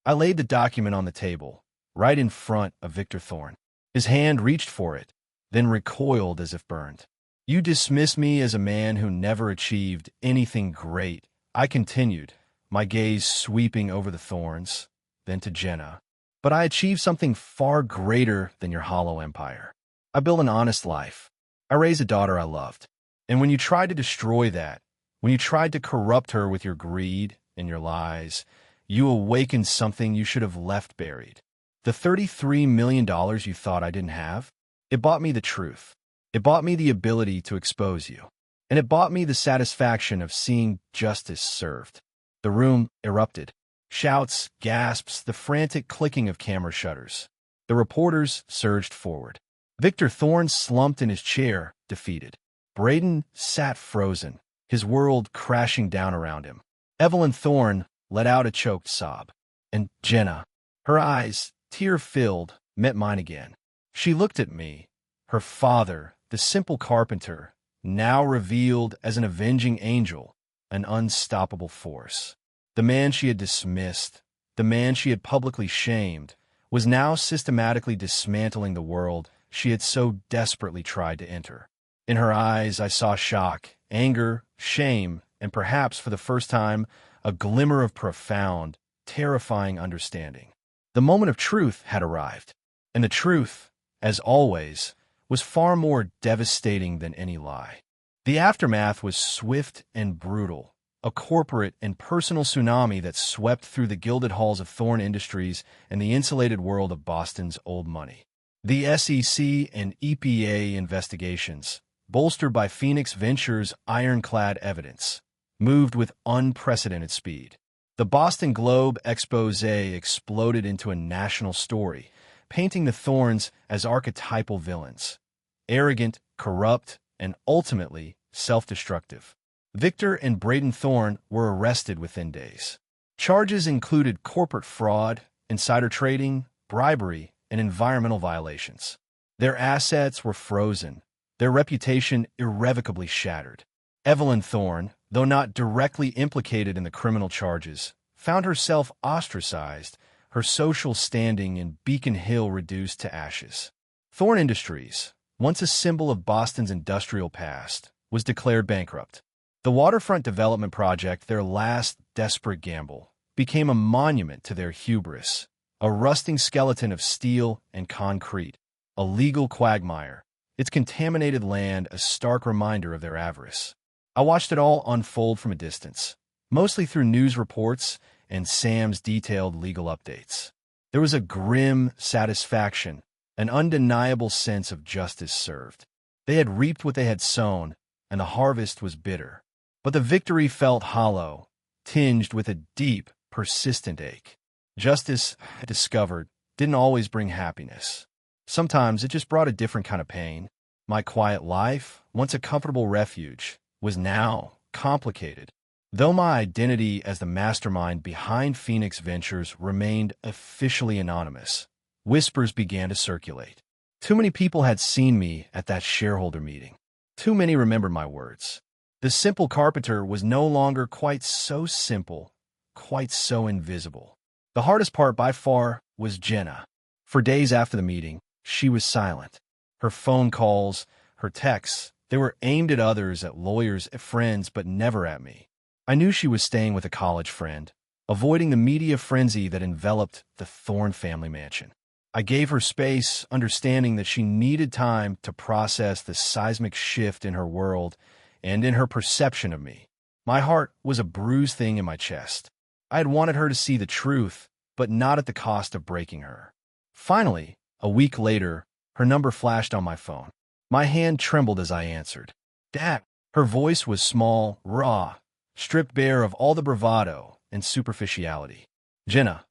I laid the document on the table, right in front of Victor Thorne. His hand reached for it, then recoiled as if burned. "You dismiss me as a man who never achieved anything great," I continued, my gaze sweeping over the Thornes, then to Jenna. "But I achieved something far greater than your hollow empire. I built an honest life. I raised a daughter I loved. And when you tried to destroy that, when you tried to corrupt her with your greed and your lies, you awakened something you should have left buried. The $33 million you thought I didn't have? It bought me the truth. It bought me the ability to expose you. And it bought me the satisfaction of seeing justice served. The room erupted. Shouts, gasps, the frantic clicking of camera shutters. The reporters surged forward. Victor Thorne slumped in his chair, defeated. Braden sat frozen, his world crashing down around him. Evelyn Thorne let out a choked sob. And Jenna, her eyes, tear-filled, met mine again. She looked at me, her father, the simple carpenter, now revealed as an avenging angel, an unstoppable force. The man she had dismissed, the man she had publicly shamed, was now systematically dismantling the world she had so desperately tried to enter. In her eyes, I saw shock, anger, shame, and perhaps for the first time, a glimmer of profound, terrifying understanding. The moment of truth had arrived, and the truth, as always, was far more devastating than any lie. The aftermath was swift and brutal, a corporate and personal tsunami that swept through the gilded halls of Thorne Industries and the insulated world of Boston's old money. The SEC and EPA investigations, bolstered by Phoenix Ventures' ironclad evidence, moved with unprecedented speed. The Boston Globe expose exploded into a national story, painting the Thornes as archetypal villains, arrogant, corrupt, and ultimately self-destructive. Victor and Braden Thorne were arrested within days. Charges included corporate fraud, insider trading, bribery, and environmental violations. Their assets were frozen, their reputation irrevocably shattered. Evelyn Thorne, though not directly implicated in the criminal charges, found herself ostracized, her social standing in Beacon Hill reduced to ashes. Thorne Industries, once a symbol of Boston's industrial past, was declared bankrupt. The waterfront development project, their last desperate gamble, became a monument to their hubris, a rusting skeleton of steel and concrete, a legal quagmire, its contaminated land a stark reminder of their avarice. I watched it all unfold from a distance, mostly through news reports and Sam's detailed legal updates. There was a grim satisfaction, an undeniable sense of justice served. They had reaped what they had sown, and the harvest was bitter. But the victory felt hollow, tinged with a deep, persistent ache. Justice, I discovered, didn't always bring happiness. Sometimes it just brought a different kind of pain. My quiet life, once a comfortable refuge, was now complicated. Though my identity as the mastermind behind Phoenix Ventures remained officially anonymous, whispers began to circulate. Too many people had seen me at that shareholder meeting. Too many remembered my words. The simple carpenter was no longer quite so simple, quite so invisible. The hardest part by far was Jenna. For days after the meeting, she was silent. Her phone calls, her texts, they were aimed at others, at lawyers, at friends, but never at me. I knew she was staying with a college friend, avoiding the media frenzy that enveloped the Thorne family mansion. I gave her space, understanding that she needed time to process the seismic shift in her world and in her perception of me. My heart was a bruised thing in my chest. I had wanted her to see the truth, but not at the cost of breaking her. Finally, a week later, her number flashed on my phone. My hand trembled as I answered. Dad. Her voice was small, raw, stripped bare of all the bravado and superficiality. Jenna,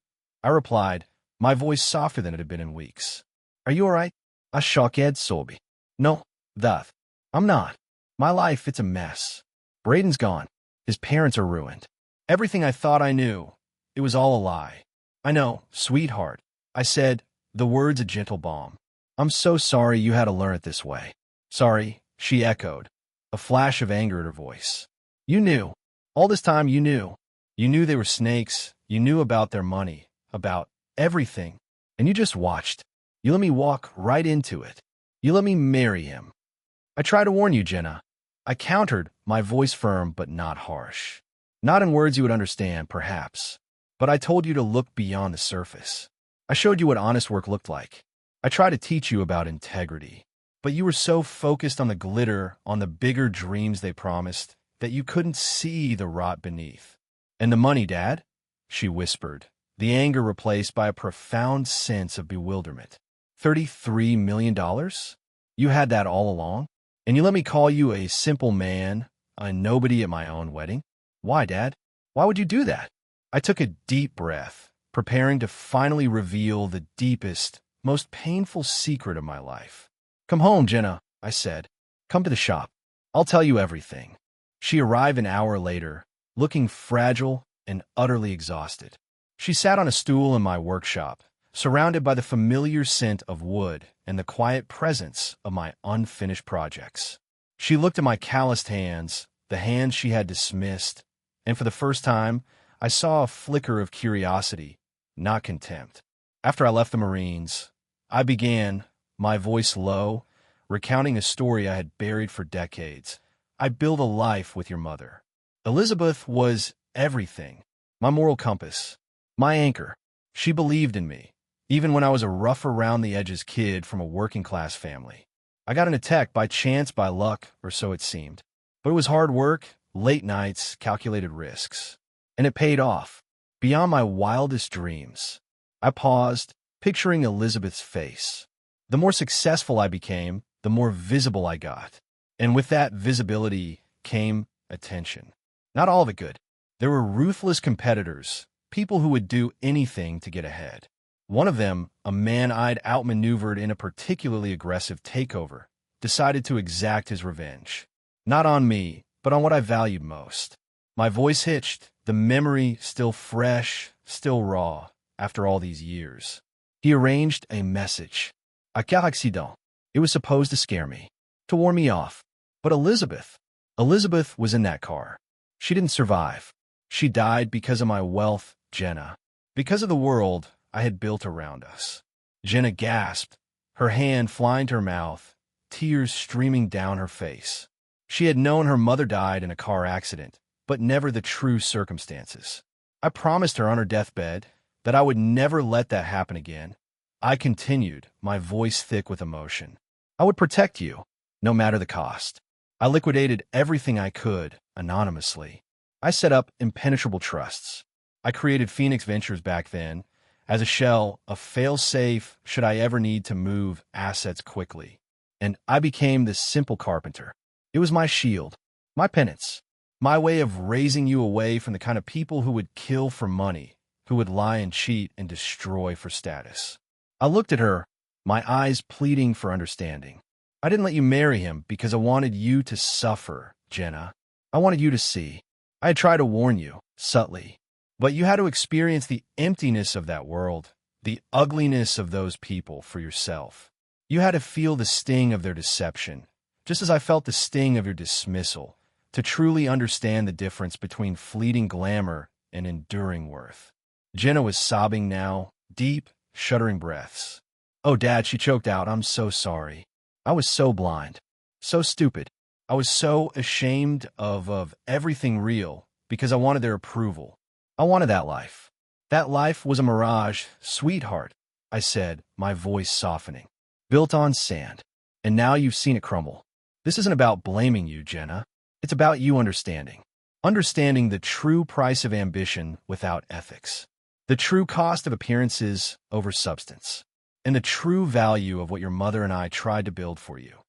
I replied, my voice softer than it had been in weeks. Are you all right? I shocked Sobi. No, Duth. I'm not. My life, it's a mess. Braden's gone. His parents are ruined. Everything I thought I knew, it was all a lie. I know, sweetheart. I said, the words a gentle balm. I'm so sorry you had to learn it this way. Sorry, she echoed, a flash of anger in her voice. You knew. All this time you knew. You knew they were snakes. You knew about their money, about everything. And you just watched. You let me walk right into it. You let me marry him. I tried to warn you, Jenna. I countered, my voice firm but not harsh. Not in words you would understand, perhaps. But I told you to look beyond the surface. I showed you what honest work looked like. I tried to teach you about integrity. But you were so focused on the glitter, on the bigger dreams they promised, that you couldn't see the rot beneath. And the money, Dad? She whispered, the anger replaced by a profound sense of bewilderment. $33 million? You had that all along? And you let me call you a simple man, a nobody at my own wedding? Why, Dad? Why would you do that? I took a deep breath, preparing to finally reveal the deepest, most painful secret of my life. Come home, Jenna, I said. Come to the shop. I'll tell you everything. She arrived an hour later, looking fragile and utterly exhausted. She sat on a stool in my workshop, surrounded by the familiar scent of wood and the quiet presence of my unfinished projects. She looked at my calloused hands, the hands she had dismissed, and for the first time, I saw a flicker of curiosity, not contempt. After I left the Marines, I began, my voice low, recounting a story I had buried for decades. I built a life with your mother. Elizabeth was everything, my moral compass, my anchor. She believed in me, even when I was a rough-around-the-edges kid from a working-class family. I got into tech by chance, by luck, or so it seemed. But it was hard work, late nights, calculated risks. And it paid off, beyond my wildest dreams. I paused, picturing Elizabeth's face. The more successful I became, the more visible I got. And with that visibility came attention. Not all of it good. There were ruthless competitors, people who would do anything to get ahead. One of them, a man I'd outmaneuvered in a particularly aggressive takeover, decided to exact his revenge. Not on me, but on what I valued most. My voice hitched, the memory still fresh, still raw, after all these years. He arranged a message. A quel accident. It was supposed to scare me, to warn me off. But Elizabeth was in that car. She didn't survive. She died because of my wealth, Jenna. Because of the world I had built around us. Jenna gasped, her hand flying to her mouth, tears streaming down her face. She had known her mother died in a car accident, but never the true circumstances. I promised her on her deathbed that I would never let that happen again. I continued, my voice thick with emotion. I would protect you, no matter the cost. I liquidated everything I could, anonymously. I set up impenetrable trusts. I created Phoenix Ventures back then, as a shell, a fail-safe should I ever need to move assets quickly. And I became this simple carpenter. It was my shield, my penance, my way of raising you away from the kind of people who would kill for money, who would lie and cheat and destroy for status. I looked at her, my eyes pleading for understanding. I didn't let you marry him because I wanted you to suffer, Jenna. I wanted you to see. I had tried to warn you, subtly. But you had to experience the emptiness of that world, the ugliness of those people for yourself. You had to feel the sting of their deception, just as I felt the sting of your dismissal, to truly understand the difference between fleeting glamour and enduring worth. Jenna was sobbing now, deep, shuddering breaths. Oh, Dad, she choked out, I'm so sorry. I was so blind, so stupid. I was so ashamed of everything real because I wanted their approval. I wanted that life. That life was a mirage, sweetheart, I said, my voice softening. Built on sand. And now you've seen it crumble. This isn't about blaming you, Jenna. It's about you understanding. Understanding the true price of ambition without ethics. The true cost of appearances over substance. And the true value of what your mother and I tried to build for you.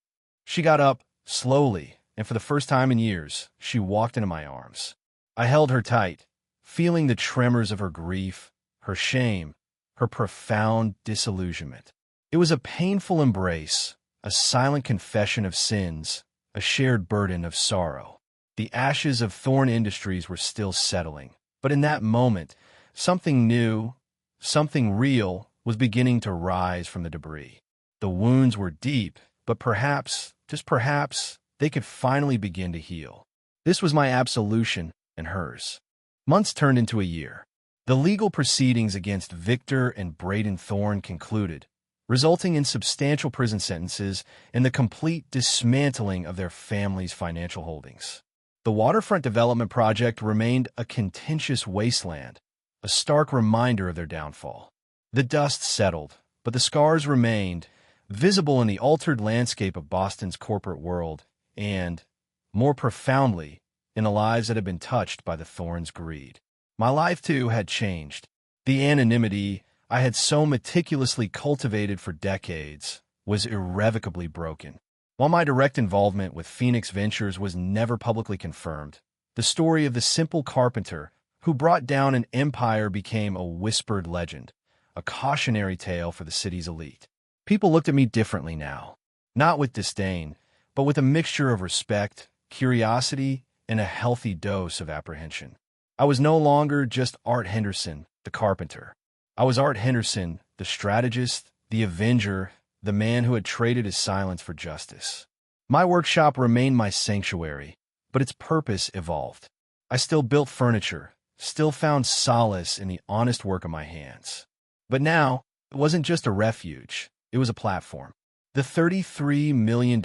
She got up, slowly, and for the first time in years, she walked into my arms. I held her tight, feeling the tremors of her grief, her shame, her profound disillusionment. It was a painful embrace, a silent confession of sins, a shared burden of sorrow. The ashes of Thorn Industries were still settling, but in that moment, something new, something real, was beginning to rise from the debris. The wounds were deep, but perhaps, just perhaps, they could finally begin to heal. This was my absolution and hers. Months turned into a year. The legal proceedings against Victor and Braden Thorne concluded, resulting in substantial prison sentences and the complete dismantling of their family's financial holdings. The waterfront development project remained a contentious wasteland, a stark reminder of their downfall. The dust settled, but the scars remained, visible in the altered landscape of Boston's corporate world and, more profoundly, in the lives that had been touched by the Thorns' greed. My life, too, had changed. The anonymity I had so meticulously cultivated for decades was irrevocably broken. While my direct involvement with Phoenix Ventures was never publicly confirmed, the story of the simple carpenter who brought down an empire became a whispered legend, a cautionary tale for the city's elite. People looked at me differently now, not with disdain, but with a mixture of respect, curiosity, and a healthy dose of apprehension. I was no longer just Art Henderson, the carpenter. I was Art Henderson, the strategist, the avenger, the man who had traded his silence for justice. My workshop remained my sanctuary, but its purpose evolved. I still built furniture, still found solace in the honest work of my hands. But now, it wasn't just a refuge, it was a platform. The $33 million,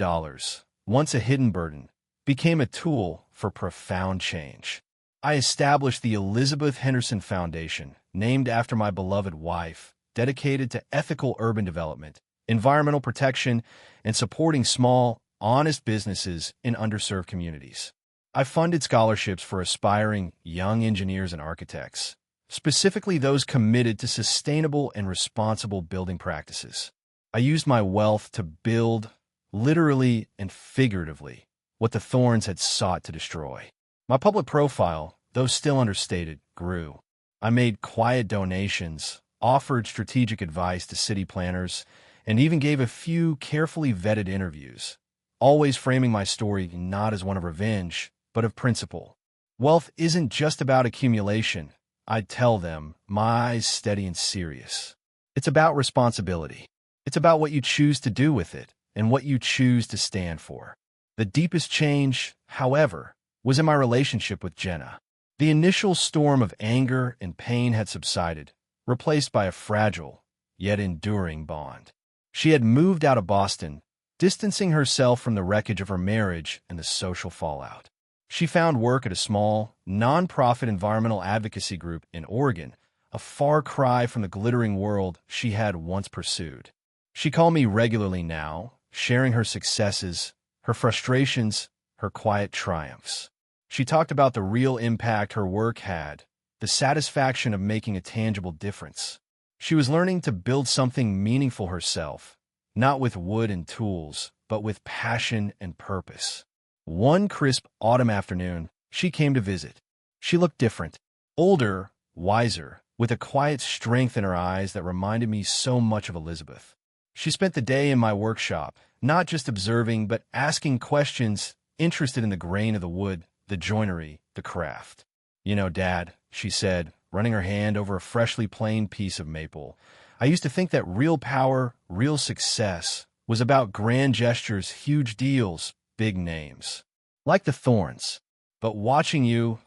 once a hidden burden, became a tool for profound change. I established the Elizabeth Henderson Foundation, named after my beloved wife, dedicated to ethical urban development, environmental protection, and supporting small, honest businesses in underserved communities. I funded scholarships for aspiring young engineers and architects, specifically those committed to sustainable and responsible building practices. I used my wealth to build, literally and figuratively, what the thorns had sought to destroy. My public profile, though still understated, grew. I made quiet donations, offered strategic advice to city planners, and even gave a few carefully vetted interviews, always framing my story not as one of revenge, but of principle. Wealth isn't just about accumulation, I'd tell them, my eyes steady and serious. It's about responsibility. It's about what you choose to do with it and what you choose to stand for. The deepest change, however, was in my relationship with Jenna. The initial storm of anger and pain had subsided, replaced by a fragile, yet enduring bond. She had moved out of Boston, distancing herself from the wreckage of her marriage and the social fallout. She found work at a small, non-profit environmental advocacy group in Oregon, a far cry from the glittering world she had once pursued. She called me regularly now, sharing her successes, her frustrations, her quiet triumphs. She talked about the real impact her work had, the satisfaction of making a tangible difference. She was learning to build something meaningful herself, not with wood and tools, but with passion and purpose. One crisp autumn afternoon, she came to visit. She looked different, older, wiser, with a quiet strength in her eyes that reminded me so much of Elizabeth. She spent the day in my workshop, not just observing, but asking questions, interested in the grain of the wood, the joinery, the craft. "You know, Dad," she said, running her hand over a freshly planed piece of maple, "I used to think that real power, real success, was about grand gestures, huge deals, big names. Like the thorns. But watching you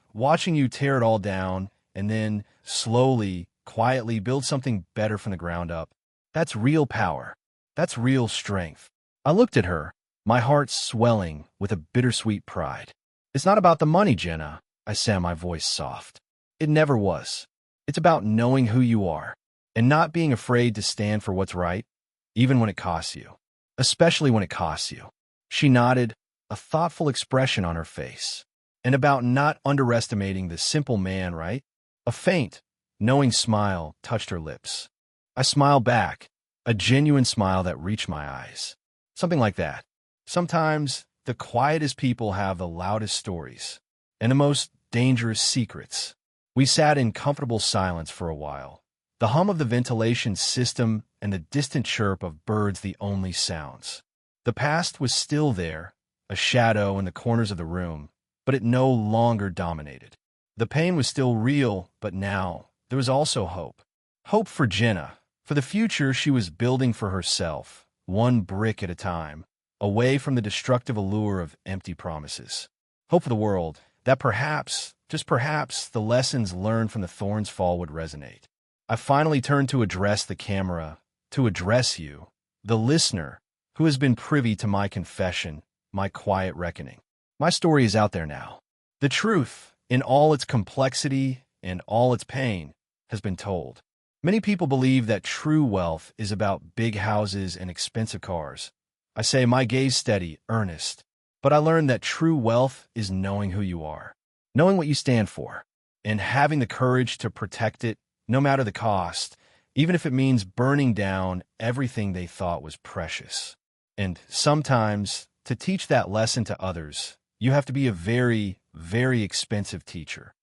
tear it all down, and then, slowly, quietly build something better from the ground up, that's real power. That's real strength." I looked at her, my heart swelling with a bittersweet pride. "It's not about the money, Jenna," I said, my voice soft. "It never was. It's about knowing who you are, and not being afraid to stand for what's right, even when it costs you. Especially when it costs you." She nodded, a thoughtful expression on her face. "And about not underestimating the simple man, right?" A faint, knowing smile touched her lips. I smiled back, a genuine smile that reached my eyes. Something like that. Sometimes, the quietest people have the loudest stories, and the most dangerous secrets. We sat in comfortable silence for a while, the hum of the ventilation system and the distant chirp of birds the only sounds. The past was still there, a shadow in the corners of the room, but it no longer dominated. The pain was still real, but now there was also hope. Hope for Jenna, for the future she was building for herself, one brick at a time, away from the destructive allure of empty promises. Hope for the world, that perhaps, just perhaps, the lessons learned from the thorn's fall would resonate. I finally turned to address the camera, to address you, the listener, who has been privy to my confession, my quiet reckoning. My story is out there now. The truth, in all its complexity and all its pain, has been told. Many people believe that true wealth is about big houses and expensive cars. I say, my gaze steady, earnest. But I learned that true wealth is knowing who you are, knowing what you stand for, and having the courage to protect it no matter the cost, even if it means burning down everything they thought was precious. And sometimes, to teach that lesson to others, you have to be a very, very expensive teacher.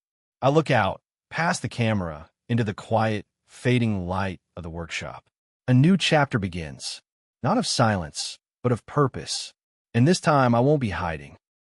I look out, past the camera, into the quiet, fading light of the workshop. A new chapter begins, not of silence, but of purpose. And this time I won't be hiding.